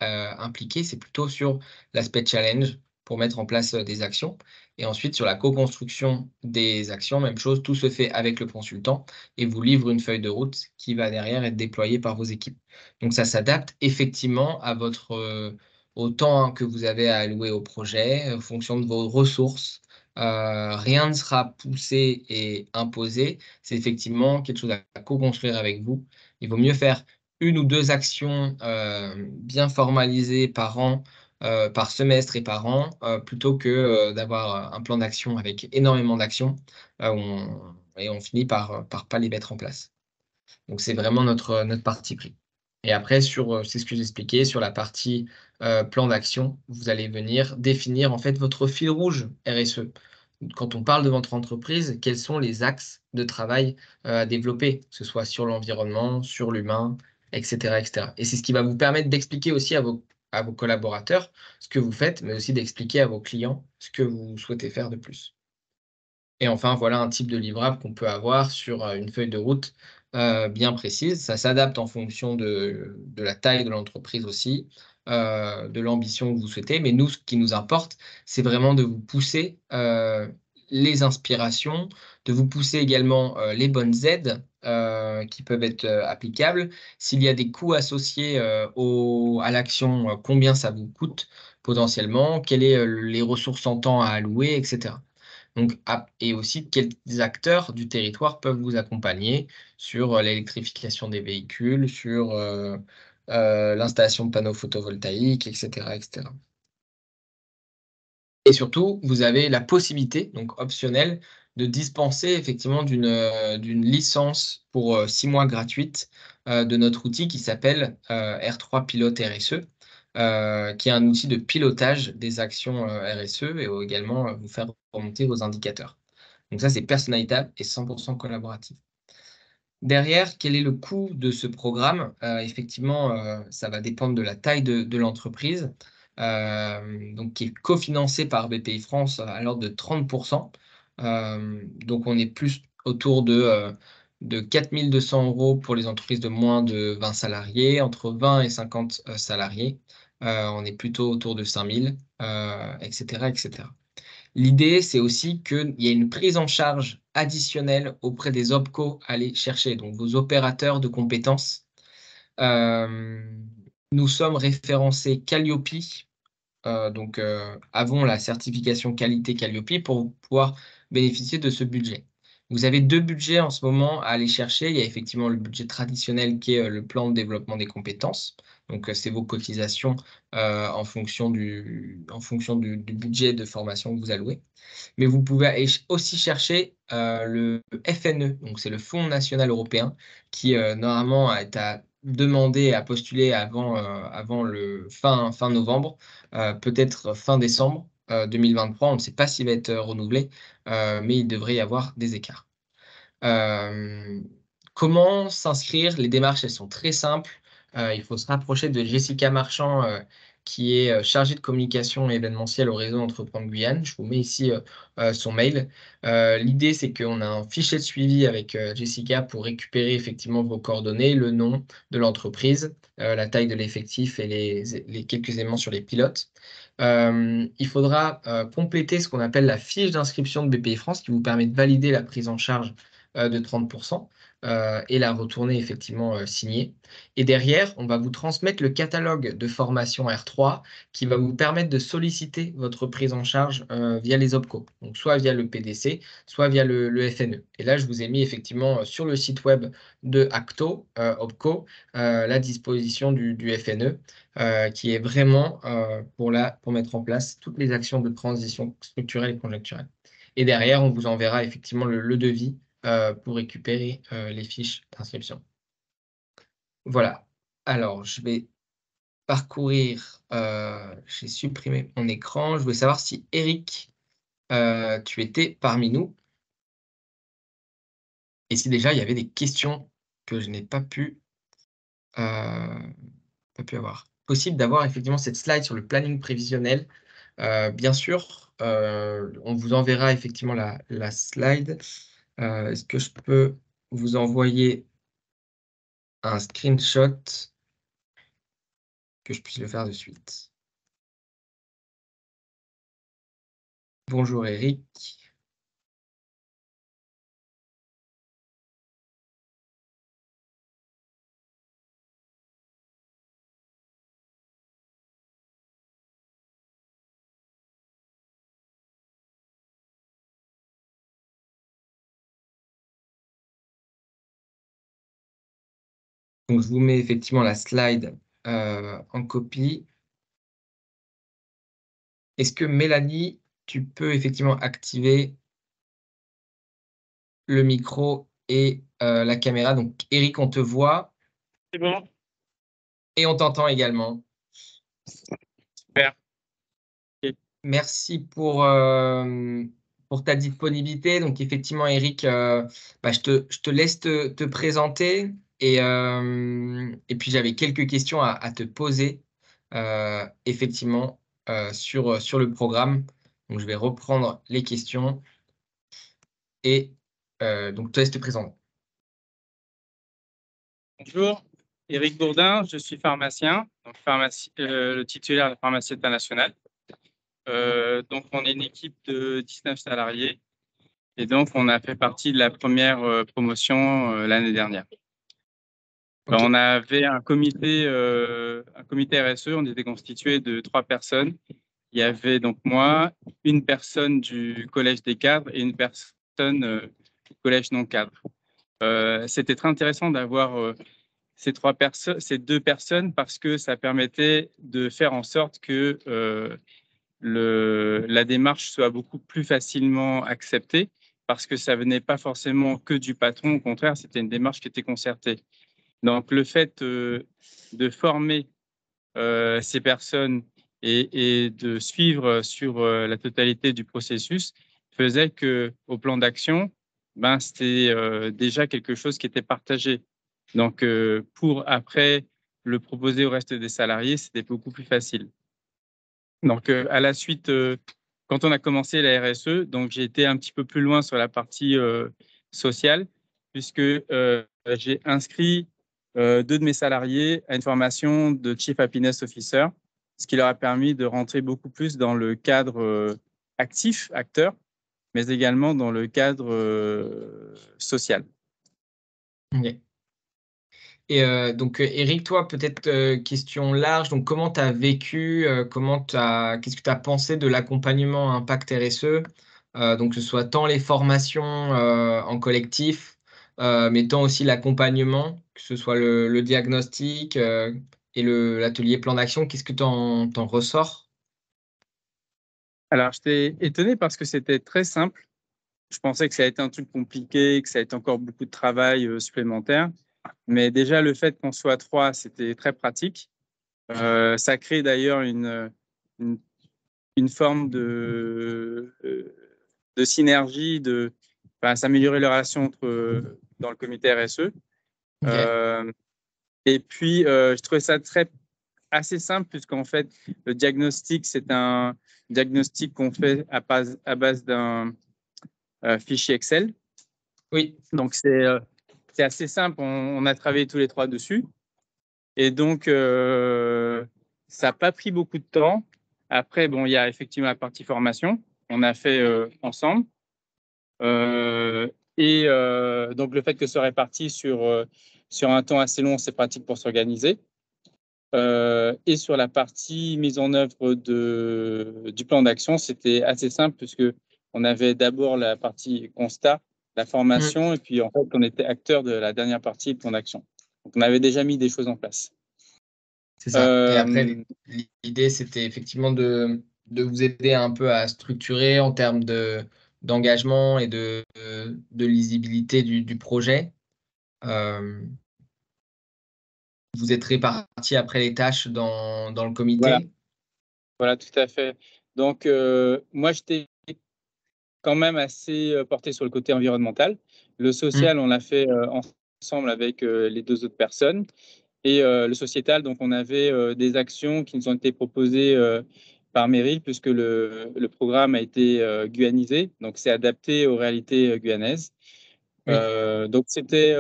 impliqué, c'est plutôt sur l'aspect challenge pour mettre en place, des actions et ensuite sur la co-construction des actions, même chose, tout se fait avec le consultant et vous livre une feuille de route qui va derrière être déployée par vos équipes. Donc ça s'adapte effectivement à au temps, hein, que vous avez à allouer au projet, en fonction de vos ressources. Rien ne sera poussé et imposé. C'est effectivement quelque chose à co-construire avec vous. Il vaut mieux faire 1 ou 2 actions, bien formalisées par an, par semestre et par an, plutôt que, d'avoir, un plan d'action avec énormément d'actions, on finit par pas les mettre en place. Donc c'est vraiment notre parti pris. Et après c'est ce que j'expliquais sur la partie, plan d'action, vous allez venir définir en fait votre fil rouge RSE. Quand on parle de votre entreprise, quels sont les axes de travail, à développer? Que ce soit sur l'environnement, sur l'humain, et cetera. Et c'est ce qui va vous permettre d'expliquer aussi à vos collaborateurs ce que vous faites, mais aussi d'expliquer à vos clients ce que vous souhaitez faire de plus. Et enfin, voilà un type de livrable qu'on peut avoir sur, une feuille de route, bien précise. Ça s'adapte en fonction de la taille de l'entreprise aussi, de l'ambition que vous souhaitez. Mais nous, ce qui nous importe, c'est vraiment de vous pousser, les inspirations, de vous pousser également, les bonnes aides, qui peuvent être, applicables. S'il y a des coûts associés, à l'action, combien ça vous coûte potentiellement? Quelles est, les ressources en temps à allouer, et cetera. Donc, et aussi quels acteurs du territoire peuvent vous accompagner sur, l'électrification des véhicules, sur, l'installation de panneaux photovoltaïques, et cetera. Et surtout, vous avez la possibilité, donc optionnelle, de dispenser effectivement d'une licence pour, 6 mois gratuite, de notre outil qui s'appelle, R3 Pilote RSE, qui est un outil de pilotage des actions, RSE et également, vous faire remonter vos indicateurs. Donc ça, c'est personnalisable et 100 collaboratif. Derrière, quel est le coût de ce programme? Effectivement, ça va dépendre de la taille de l'entreprise, donc qui est cofinancé par Bpifrance à l'ordre de 30. Donc on est plus autour de 4 200 € pour les entreprises de moins de 20 salariés, entre 20 et 50, salariés. On est plutôt autour de 5 000, et cetera, et cetera. L'idée, c'est aussi qu'il y ait une prise en charge additionnelle auprès des OPCO à aller chercher, donc vos opérateurs de compétences. nous sommes référencés Calliope, donc avons la certification qualité Calliope pour pouvoir bénéficier de ce budget. Vous avez 2 budgets en ce moment à aller chercher. Il y a effectivement le budget traditionnel qui est, le plan de développement des compétences. Donc c'est vos cotisations, en fonction du budget de formation que vous allouez. Mais vous pouvez aussi chercher, le FNE, donc c'est le Fonds national européen qui, normalement est à demander et à postuler avant le fin novembre, peut-être fin décembre, 2023. On ne sait pas s'il va être, renouvelé, mais il devrait y avoir des écarts. Hem, Comment s'inscrire? Les démarches, elles sont très simples. Il faut se rapprocher de Jessica Marchand, qui est, chargée de communication événementielle au réseau Entreprendre Guyane. Je vous mets ici, son mail. L'idée, c'est qu'on a un fichier de suivi avec, Jessica pour récupérer effectivement vos coordonnées, le nom de l'entreprise, la taille de l'effectif et les quelques éléments sur les pilotes. Il faudra, compléter ce qu'on appelle la fiche d'inscription de BPI France qui vous permet de valider la prise en charge de 30%, et la retourner effectivement signée. Et derrière, on va vous transmettre le catalogue de formation R3 qui va vous permettre de solliciter votre prise en charge via les OPCO, donc soit via le PDC, soit via le FNE. Et là, je vous ai mis effectivement sur le site web de Acto, OPCO, la disposition du FNE, qui est vraiment pour mettre en place toutes les actions de transition structurelle et conjoncturelle. Et derrière, on vous enverra effectivement le devis pour récupérer les fiches d'inscription. Voilà. Alors, je vais parcourir, j'ai supprimé mon écran. Je voulais savoir si Eric, tu étais parmi nous et si déjà il y avait des questions que je n'ai pas pu avoir. Possible d'avoir effectivement cette slide sur le planning prévisionnel. Bien sûr, on vous enverra effectivement la slide. Est-ce que je peux vous envoyer un screenshot que je puisse le faire de suite? Bonjour Eric. Donc je vous mets effectivement la slide, en copie. Est-ce que Mélanie, tu peux effectivement activer le micro et la caméra? Donc Eric, on te voit
C'est bon,
et on t'entend également.
super. Ok.
Merci pour ta disponibilité. Donc effectivement Eric, je te laisse te présenter et puis j'avais quelques questions à te poser, effectivement, sur le programme. Donc je vais reprendre les questions et donc je te laisse te présenter.
Bonjour, Éric Bourdin, je suis pharmacien, donc le titulaire de la pharmacie internationale. Donc, on est une équipe de 19 salariés et donc on a fait partie de la première promotion l'année dernière.
OK.
On avait un comité RSE, on était constitué de 3 personnes. Il y avait donc moi, une personne du collège des cadres et une personne du collège non cadre. C'était très intéressant d'avoir ces 2 personnes parce que ça permettait de faire en sorte que la démarche soit beaucoup plus facilement acceptée parce que ça venait pas forcément que du patron. Au contraire, c'était une démarche qui était concertée. Donc, le fait de former ces personnes et de suivre sur la totalité du processus faisait qu'au plan d'action, c'était déjà quelque chose qui était partagé. Donc, pour après le proposer au reste des salariés, c'était beaucoup plus facile. Donc, à la suite, quand on a commencé la RSE, donc j'ai été un petit peu plus loin sur la partie sociale, puisque j'ai inscrit 2 de mes salariés à une formation de Chief Happiness Officer, ce qui leur a permis de rentrer beaucoup plus dans le cadre actif, acteur, mais également dans le cadre social.
OK. Et donc, Eric, toi, peut-être question large. Donc, comment tu as vécu, qu'est-ce que tu as pensé de l'accompagnement à impact RSE? Donc, que ce soit tant les formations en collectif, mais tant aussi l'accompagnement, que ce soit le diagnostic et l'atelier plan d'action. Qu'est-ce que tu en ressors?
Alors, j'étais étonné parce que c'était très simple. Je pensais que ça allait être un truc compliqué, que ça allait être encore beaucoup de travail supplémentaire. Mais déjà, le fait qu'on soit trois, c'était très pratique. Ça crée d'ailleurs une, une forme de synergie, enfin, s'améliorer les relations dans le comité RSE.
Ok.
Euh, et puis, je trouvais ça assez simple, puisqu'en fait, le diagnostic, c'est un diagnostic qu'on fait à base d'un fichier Excel.
Oui,
Donc, c'est assez simple. On a travaillé tous les trois dessus. Et donc, ça n'a pas pris beaucoup de temps. Après, bon, il y a effectivement la partie formation. On a fait ensemble. Euh, donc, le fait que ce soit réparti sur un temps assez long, c'est pratique pour s'organiser. Et sur la partie mise en œuvre du plan d'action, c'était assez simple puisque on avait d'abord la partie constat, la
mm,
formation, et puis en fait, on était acteur de la dernière partie du plan d'action. Donc, on avait déjà mis des choses en place.
c'est ça. Et après,
Euh,
l'idée, c'était effectivement de vous aider un peu à structurer en termes d'engagement et de lisibilité du projet. Euh, Vous êtes répartis après les tâches dans le
voilà,
comité.
voilà, tout à fait. Donc, moi, j'étais quand même assez porté sur le côté environnemental. Le
Mm,
social, on l'a fait ensemble avec les deux autres personnes. Et le sociétal, donc on avait des actions qui nous ont été proposées par Meryl, puisque le programme a été guyanisé, donc c'est adapté aux réalités guyanaises.
oui,
Donc c'était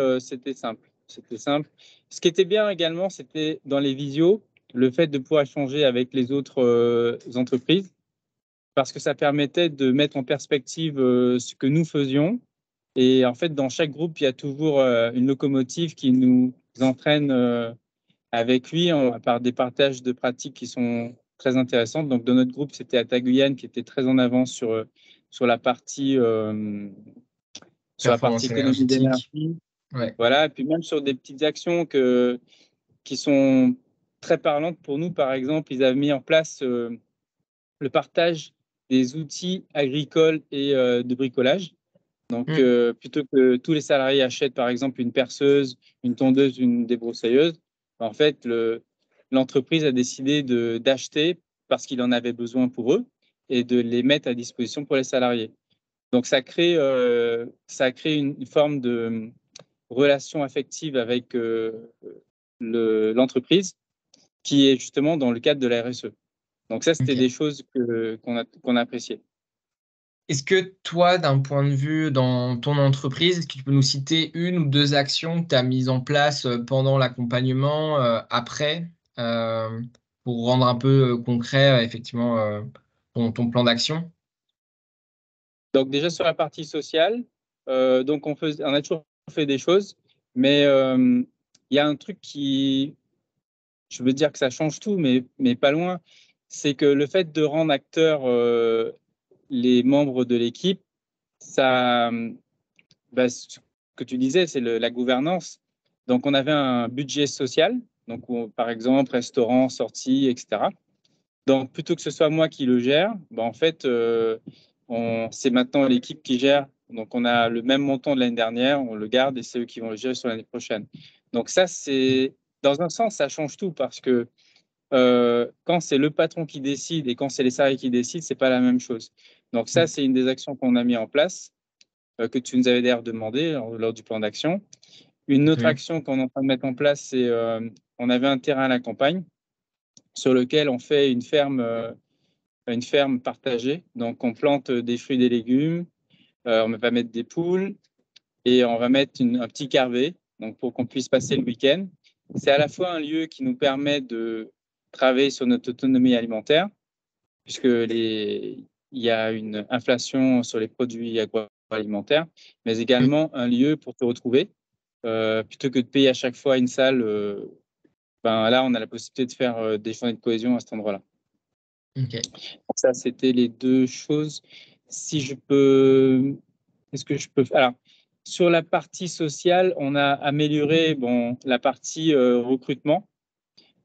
simple. C'était simple. Ce qui était bien également, c'était dans les visios, le fait de pouvoir échanger avec les autres entreprises, parce que ça permettait de mettre en perspective ce que nous faisions. Et en fait, dans chaque groupe, il y a toujours une locomotive qui nous entraîne avec lui par des partages de pratiques qui sont très intéressantes. Donc, dans notre groupe, c'était Atta Guyane qui était très en avance sur la partie, sur la partie
performance
économie
énergétique.
d'énergie.
Ouais.
Voilà, et puis même sur des petites actions qui sont très parlantes pour nous. Par exemple, ils avaient mis en place le partage des outils agricoles et de bricolage. Donc,
Mm,
plutôt que tous les salariés achètent, par exemple, une perceuse, une tondeuse, une débroussailleuse, en fait, l'entreprise a décidé d'acheter parce qu'il en avait besoin pour eux et de les mettre à disposition pour les salariés. Donc, ça crée une forme de relation affective avec l'entreprise qui est justement dans le cadre de la RSE. Donc, ça, c'était
ok.
des choses qu'on a appréciées.
Est-ce que toi, d'un point de vue dans ton entreprise, est-ce que tu peux nous citer une ou deux actions que tu as mises en place pendant l'accompagnement, après, euh, pour rendre un peu concret, effectivement, ton plan d'action?
Donc déjà sur la partie sociale, donc on a toujours fait des choses, mais il y a un truc je veux dire que ça change tout, mais pas loin, c'est que le fait de rendre acteurs les membres de l'équipe, ça, ce que tu disais, c'est la gouvernance. Donc on avait un budget social, donc par exemple restaurant, sortie, etc. Donc, plutôt que ce soit moi qui le gère, en fait, c'est maintenant l'équipe qui gère. Donc, on a le même montant de l'année dernière, on le garde et c'est eux qui vont le gérer sur l'année prochaine. Donc, ça, dans un sens, ça change tout parce que quand c'est le patron qui décide et quand c'est les salariés qui décident, c'est pas la même chose. Donc, ça,
Mm.
c'est une des actions qu'on a mis en place, que tu nous avais d'ailleurs demandé lors du plan d'action. Une autre
Oui.
action qu'on est en train de mettre en place, c'est on avait un terrain à la campagne sur lequel on fait une ferme partagée. Donc, on plante des fruits et des légumes, on va mettre des poules et on va mettre un petit carré donc pour qu'on puisse passer le week-end. C'est à la fois un lieu qui nous permet de travailler sur notre autonomie alimentaire, puisque il y a une inflation sur les produits agroalimentaires, mais également un lieu pour te retrouver. plutôt que de payer à chaque fois une salle, là, on a la possibilité de faire des journées de cohésion à cet endroit-là.
Ok.
Ça, c'était les deux choses. Si je peux, qu'est-ce que je peux faire? Alors, sur la partie sociale, on a amélioré la partie recrutement.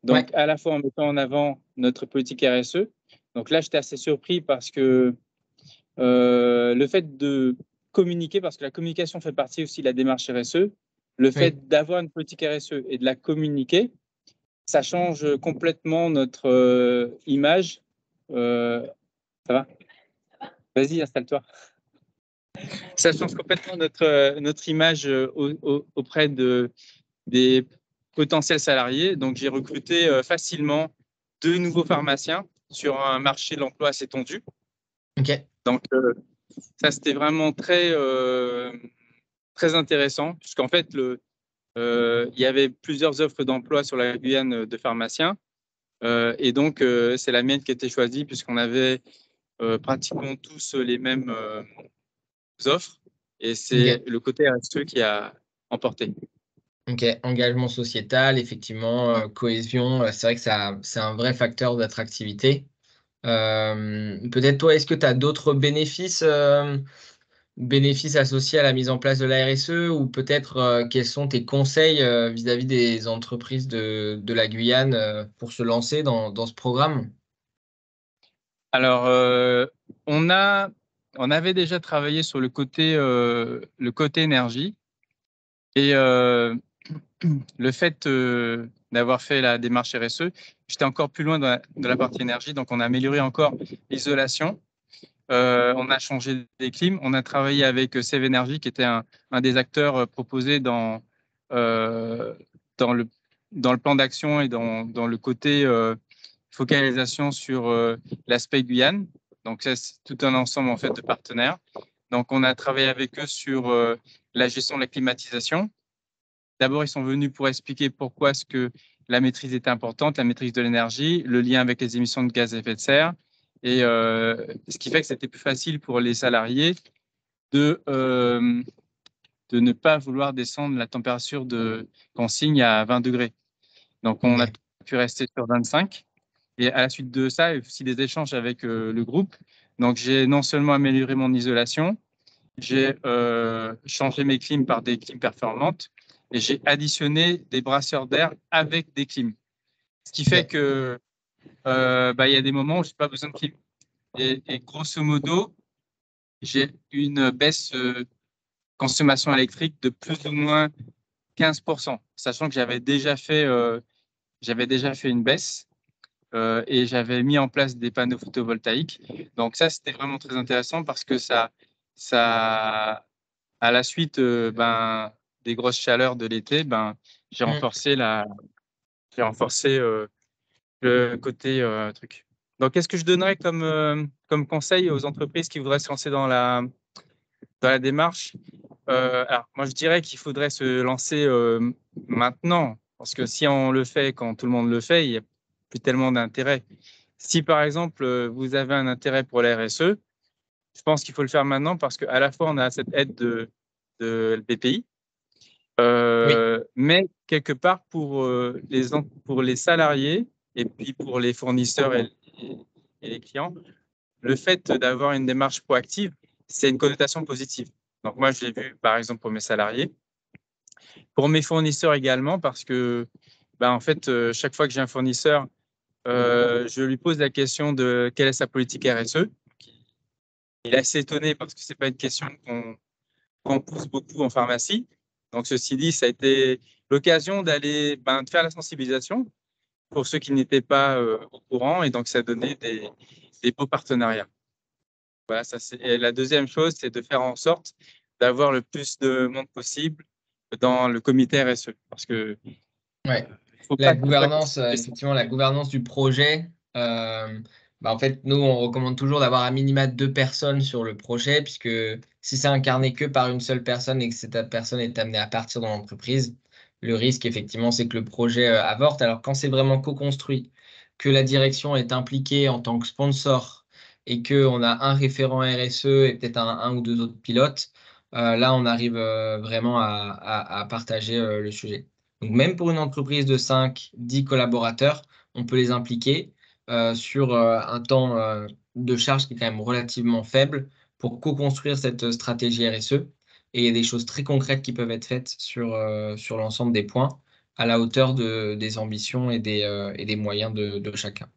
Donc,
Ouais.
à la fois en mettant en avant notre politique RSE. Donc là, j'étais assez surpris parce que le fait de communiquer, parce que la communication fait partie aussi de la démarche RSE, le
Oui.
fait d'avoir une politique RSE et de la communiquer, ça change complètement notre image. Ça va? Vas-y, installe-toi. Ça change complètement notre image auprès des potentiels salariés. Donc, j'ai recruté facilement 2 nouveaux pharmaciens sur un marché de l'emploi assez tendu.
Ok.
Donc, ça, c'était vraiment très intéressant, puisqu'en fait, il y avait plusieurs offres d'emploi sur la Guyane de pharmaciens. Et donc, c'est la mienne qui a été choisie, puisqu'on avait pratiquement tous les mêmes offres. Et c'est
Ok.
le côté RSE qui a emporté.
Ok. Engagement sociétal, effectivement, cohésion, c'est vrai que c'est un vrai facteur d'attractivité. Peut-être toi, est-ce que tu as d'autres bénéfices associés à la mise en place de la RSE ou peut-être quels sont tes conseils vis-à-vis des entreprises de la Guyane pour se lancer dans ce programme?
Alors, on avait déjà travaillé sur le côté énergie et le fait d'avoir fait la démarche RSE, j'étais encore plus loin de la partie énergie, donc on a amélioré encore l'isolation. On a changé des clims, on a travaillé avec Save Energy, qui était un des acteurs proposés euh, dans le, dans le plan d'action et dans le côté focalisation sur l'aspect Guyane. Donc, ça, c'est tout un ensemble en fait, de partenaires. Donc, on a travaillé avec eux sur la gestion de la climatisation. D'abord, ils sont venus pour expliquer pourquoi est-ce que la maîtrise était importante, la maîtrise de l'énergie, le lien avec les émissions de gaz à effet de serre, et ce qui fait que c'était plus facile pour les salariés de, euh, de ne pas vouloir descendre la température de consigne à 20 degrés. Donc, on a
Ok.
pu rester sur 25. Et à la suite de ça, il y a aussi des échanges avec le groupe. Donc, j'ai non seulement amélioré mon isolation, j'ai changé mes clims par des clims performantes et j'ai additionné des brasseurs d'air avec des clims. Ce qui fait
Ok.
que il y a des moments où je n'ai pas besoin de clim. Et grosso modo, j'ai une baisse consommation électrique de plus ou moins 15%, sachant que j'avais déjà fait une baisse et j'avais mis en place des panneaux photovoltaïques. Donc ça, c'était vraiment très intéressant parce que ça à la suite des grosses chaleurs de l'été, j'ai
Hmm.
renforcé, j'ai renforcé le côté truc. Donc, qu'est-ce que je donnerais comme conseil aux entreprises qui voudraient se lancer dans la démarche? Alors, moi, je dirais qu'il faudrait se lancer maintenant, parce que si on le fait quand tout le monde le fait, il n'y a plus tellement d'intérêt. Si, par exemple, vous avez un intérêt pour la RSE, je pense qu'il faut le faire maintenant parce qu'à la fois, on a cette aide de BPI,
Oui.
mais quelque part, pour les salariés et puis pour les fournisseurs et les clients, le fait d'avoir une démarche proactive, c'est une connotation positive. Donc moi, je l'ai vu par exemple pour mes salariés, pour mes fournisseurs également, parce que en fait, chaque fois que j'ai un fournisseur, je lui pose la question de quelle est sa politique RSE. Il est assez étonné parce que c'est pas une question qu'on pousse beaucoup en pharmacie. Donc ceci dit, ça a été l'occasion de faire la sensibilisation pour ceux qui n'étaient pas au courant, et donc ça a donné des beaux partenariats. Voilà, ça c'est et la deuxième chose, c'est de faire en sorte d'avoir le plus de monde possible dans le comité RSE, parce que
Ouais.
faut
La
pas que ce soit
gouvernance, effectivement, la gouvernance du projet. En fait, nous, on recommande toujours d'avoir à minima 2 personnes sur le projet, puisque si c'est incarné que par une seule personne et que cette personne est amenée à partir dans l'entreprise, le risque, effectivement, c'est que le projet avorte. Alors, quand c'est vraiment co-construit, que la direction est impliquée en tant que sponsor et qu'on a un référent RSE et peut-être un ou deux autres pilotes, là, on arrive vraiment à partager le sujet. Donc, même pour une entreprise de 5-10 collaborateurs, on peut les impliquer sur un temps de charge qui est quand même relativement faible pour co-construire cette stratégie RSE. Et il y a des choses très concrètes qui peuvent être faites sur l'ensemble des points à la hauteur des ambitions et des moyens de chacun.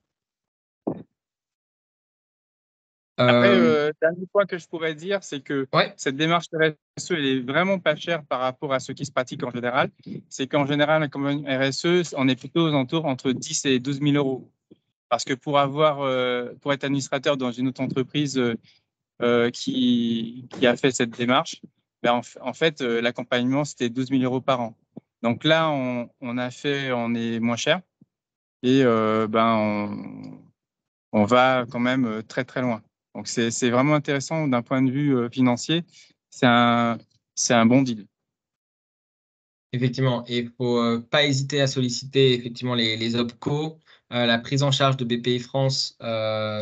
Après, dernier point que je pourrais dire, c'est que
Ouais,
cette démarche RSE, elle est vraiment pas chère par rapport à ce qui se pratique en général. C'est qu'en général, la campagne RSE, on est plutôt aux alentours entre 10 et 12 000 euros. Parce que pour être administrateur dans une autre entreprise qui a fait cette démarche, ben en fait, l'accompagnement, c'était 12 000 euros par an. Donc là, on est moins cher et on va quand même très, très loin. Donc, c'est vraiment intéressant d'un point de vue financier. C'est un bon deal.
effectivement. Et il ne faut pas hésiter à solliciter effectivement les OPCO. La prise en charge de BPI France,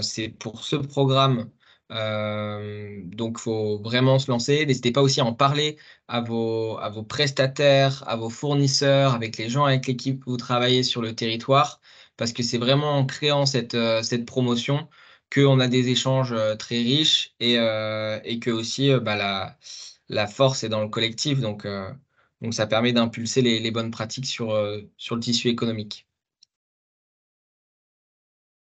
c'est pour ce programme. Donc, il faut vraiment se lancer. N'hésitez pas aussi à en parler à vos prestataires, à vos fournisseurs, avec les gens avec l'équipe où vous travaillez sur le territoire, parce que c'est vraiment en créant cette promotion qu'on a des échanges très riches et que aussi bah, la force est dans le collectif. Donc, ça permet d'impulser les bonnes pratiques sur le tissu économique.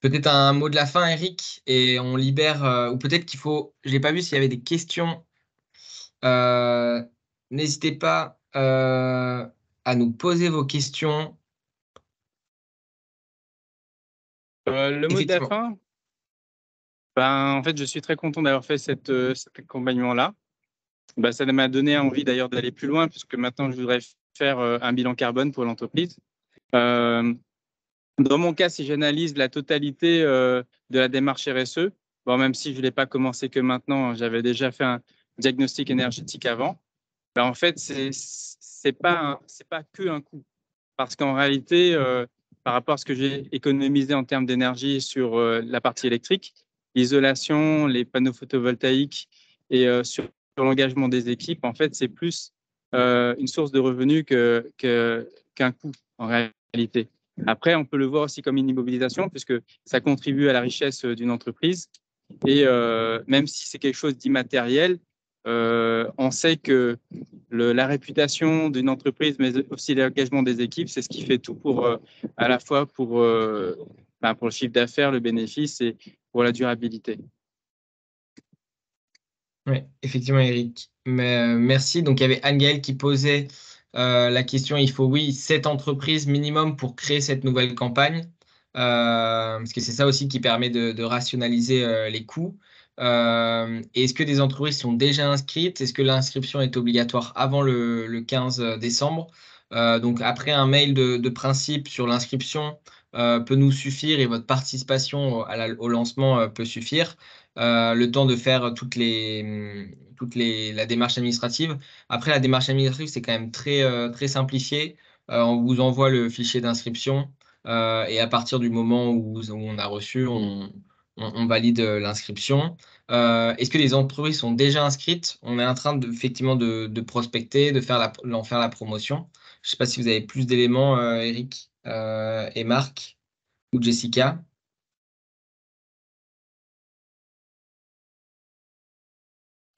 Peut-être un mot de la fin, Eric, et on libère, ou peut-être qu'il faut, j'ai pas vu s'il y avait des questions. Euh, N'hésitez pas à nous poser vos questions.
Le mot de la
Effectivement.
fin, en fait, je suis très content d'avoir fait cet accompagnement-là. Ça m'a donné envie d'ailleurs d'aller plus loin, puisque maintenant, je voudrais faire un bilan carbone pour l'entreprise. Euh, Dans mon cas, si j'analyse la totalité de la démarche RSE, bon, même si je ne l'ai pas commencé que maintenant, j'avais déjà fait un diagnostic énergétique avant, en fait, c'est pas que un coût. Parce qu'en réalité, par rapport à ce que j'ai économisé en termes d'énergie sur la partie électrique, l'isolation, les panneaux photovoltaïques et sur l'engagement des équipes, en fait, c'est plus une source de revenus qu'un coût en réalité. Après, on peut le voir aussi comme une immobilisation puisque ça contribue à la richesse d'une entreprise. Et même si c'est quelque chose d'immatériel, on sait que la réputation d'une entreprise, mais aussi l'engagement des équipes, c'est ce qui fait tout pour, à la fois pour le chiffre d'affaires, le bénéfice et pour la durabilité.
Oui, effectivement, Eric. Mais, merci. Donc, il y avait Anne-Gaëlle qui posait la question, il faut, oui, 7 entreprises minimum pour créer cette nouvelle campagne, parce que c'est ça aussi qui permet de rationaliser les coûts. Et est-ce que des entreprises sont déjà inscrites? Est-ce que l'inscription est obligatoire avant le 15 décembre? Donc, après, un mail de principe sur l'inscription peut nous suffire et votre participation au lancement peut suffire le temps de faire la démarche administrative. Après, la démarche administrative, c'est quand même très simplifié. On vous envoie le fichier d'inscription et à partir du moment où on a reçu, on valide l'inscription. Est-ce que les entreprises sont déjà inscrites? On est en train effectivement de prospecter, d'en faire la promotion. Je ne sais pas si vous avez plus d'éléments, Eric et Marc ou Jessica.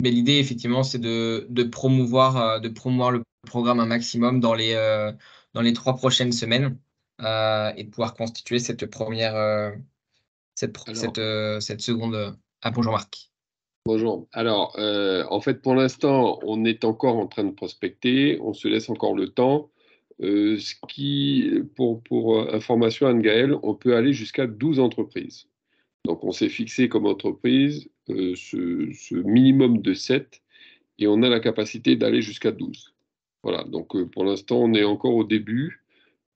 Mais l'idée, effectivement, c'est de promouvoir le programme un maximum dans les 3 prochaines semaines et de pouvoir constituer cette première,
Alors,
cette seconde. Ah, bonjour Marc.
bonjour. Alors, en fait, pour l'instant, on est encore en train de prospecter, on se laisse encore le temps. Pour information, Anne-Gaëlle, on peut aller jusqu'à 12 entreprises. Donc, on s'est fixé comme entreprise ce minimum de 7 et on a la capacité d'aller jusqu'à 12. Voilà, donc pour l'instant, on est encore au début.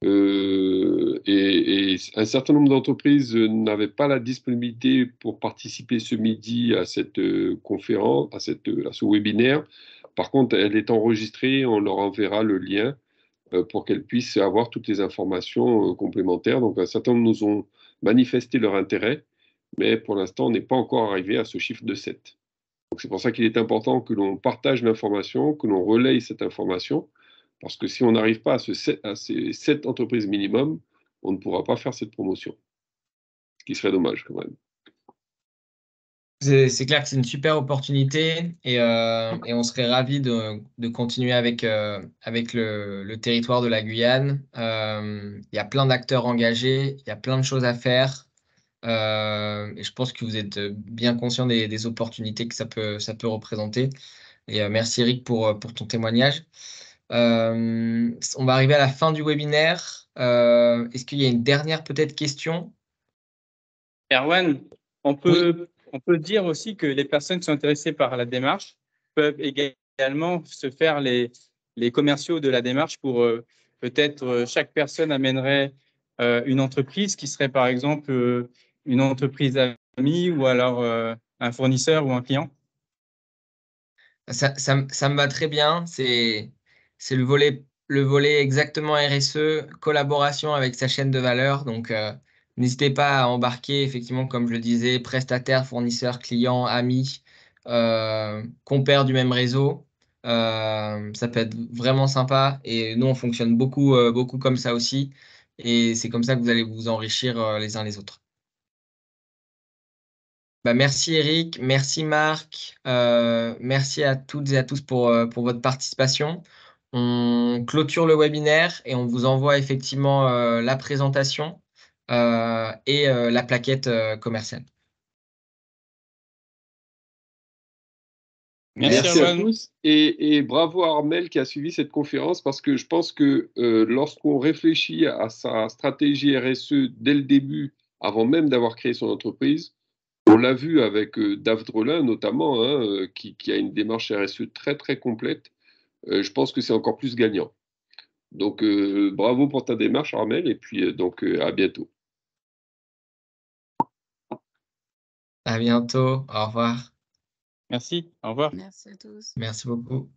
Et un certain nombre d'entreprises n'avaient pas la disponibilité pour participer ce midi à cette conférence, à ce webinaire. Par contre, elle est enregistrée, on leur enverra le lien pour qu'elles puissent avoir toutes les informations complémentaires. Donc, un certain nombre nous ont manifesté leur intérêt, mais pour l'instant, on n'est pas encore arrivé à ce chiffre de 7. Donc c'est pour ça qu'il est important que l'on partage l'information, que l'on relaye cette information, parce que si on n'arrive pas à ces 7 entreprises minimum, on ne pourra pas faire cette promotion. Ce qui serait dommage quand même.
C'est clair que c'est une super opportunité et on serait ravis de continuer avec le territoire de la Guyane. Il y a plein d'acteurs engagés, il y a plein de choses à faire. Et je pense que vous êtes bien conscient des opportunités que ça peut représenter. Et merci Eric pour ton témoignage. On va arriver à la fin du webinaire. Est-ce qu'il y a une dernière peut-être question?
Erwan, on
Oui.
peut dire aussi que les personnes qui sont intéressées par la démarche peuvent également se faire les commerciaux de la démarche pour peut-être chaque personne amènerait une entreprise qui serait par exemple une entreprise amie ou alors un fournisseur ou un client.
Ça me va très bien. C'est le volet exactement RSE, collaboration avec sa chaîne de valeur. Donc, n'hésitez pas à embarquer, effectivement, comme je le disais, prestataires, fournisseurs, clients, amis, compères du même réseau. Ça peut être vraiment sympa. Et nous, on fonctionne beaucoup comme ça aussi. Et c'est comme ça que vous allez vous enrichir les uns les autres. Bah, merci Eric, merci Marc, merci à toutes et à tous pour votre participation. On clôture le webinaire et on vous envoie effectivement la présentation et la plaquette commerciale.
Merci
Merci à
Erwan.
tous et bravo à Armel qui a suivi cette conférence parce que je pense que lorsqu'on réfléchit à sa stratégie RSE dès le début, avant même d'avoir créé son entreprise, on l'a vu avec Dave Drolin notamment, hein, qui a une démarche RSE très très complète. Je pense que c'est encore plus gagnant. Donc bravo pour ta démarche Armel et puis à bientôt.
À bientôt, au revoir.
Merci, au revoir.
Merci à tous.
Merci beaucoup.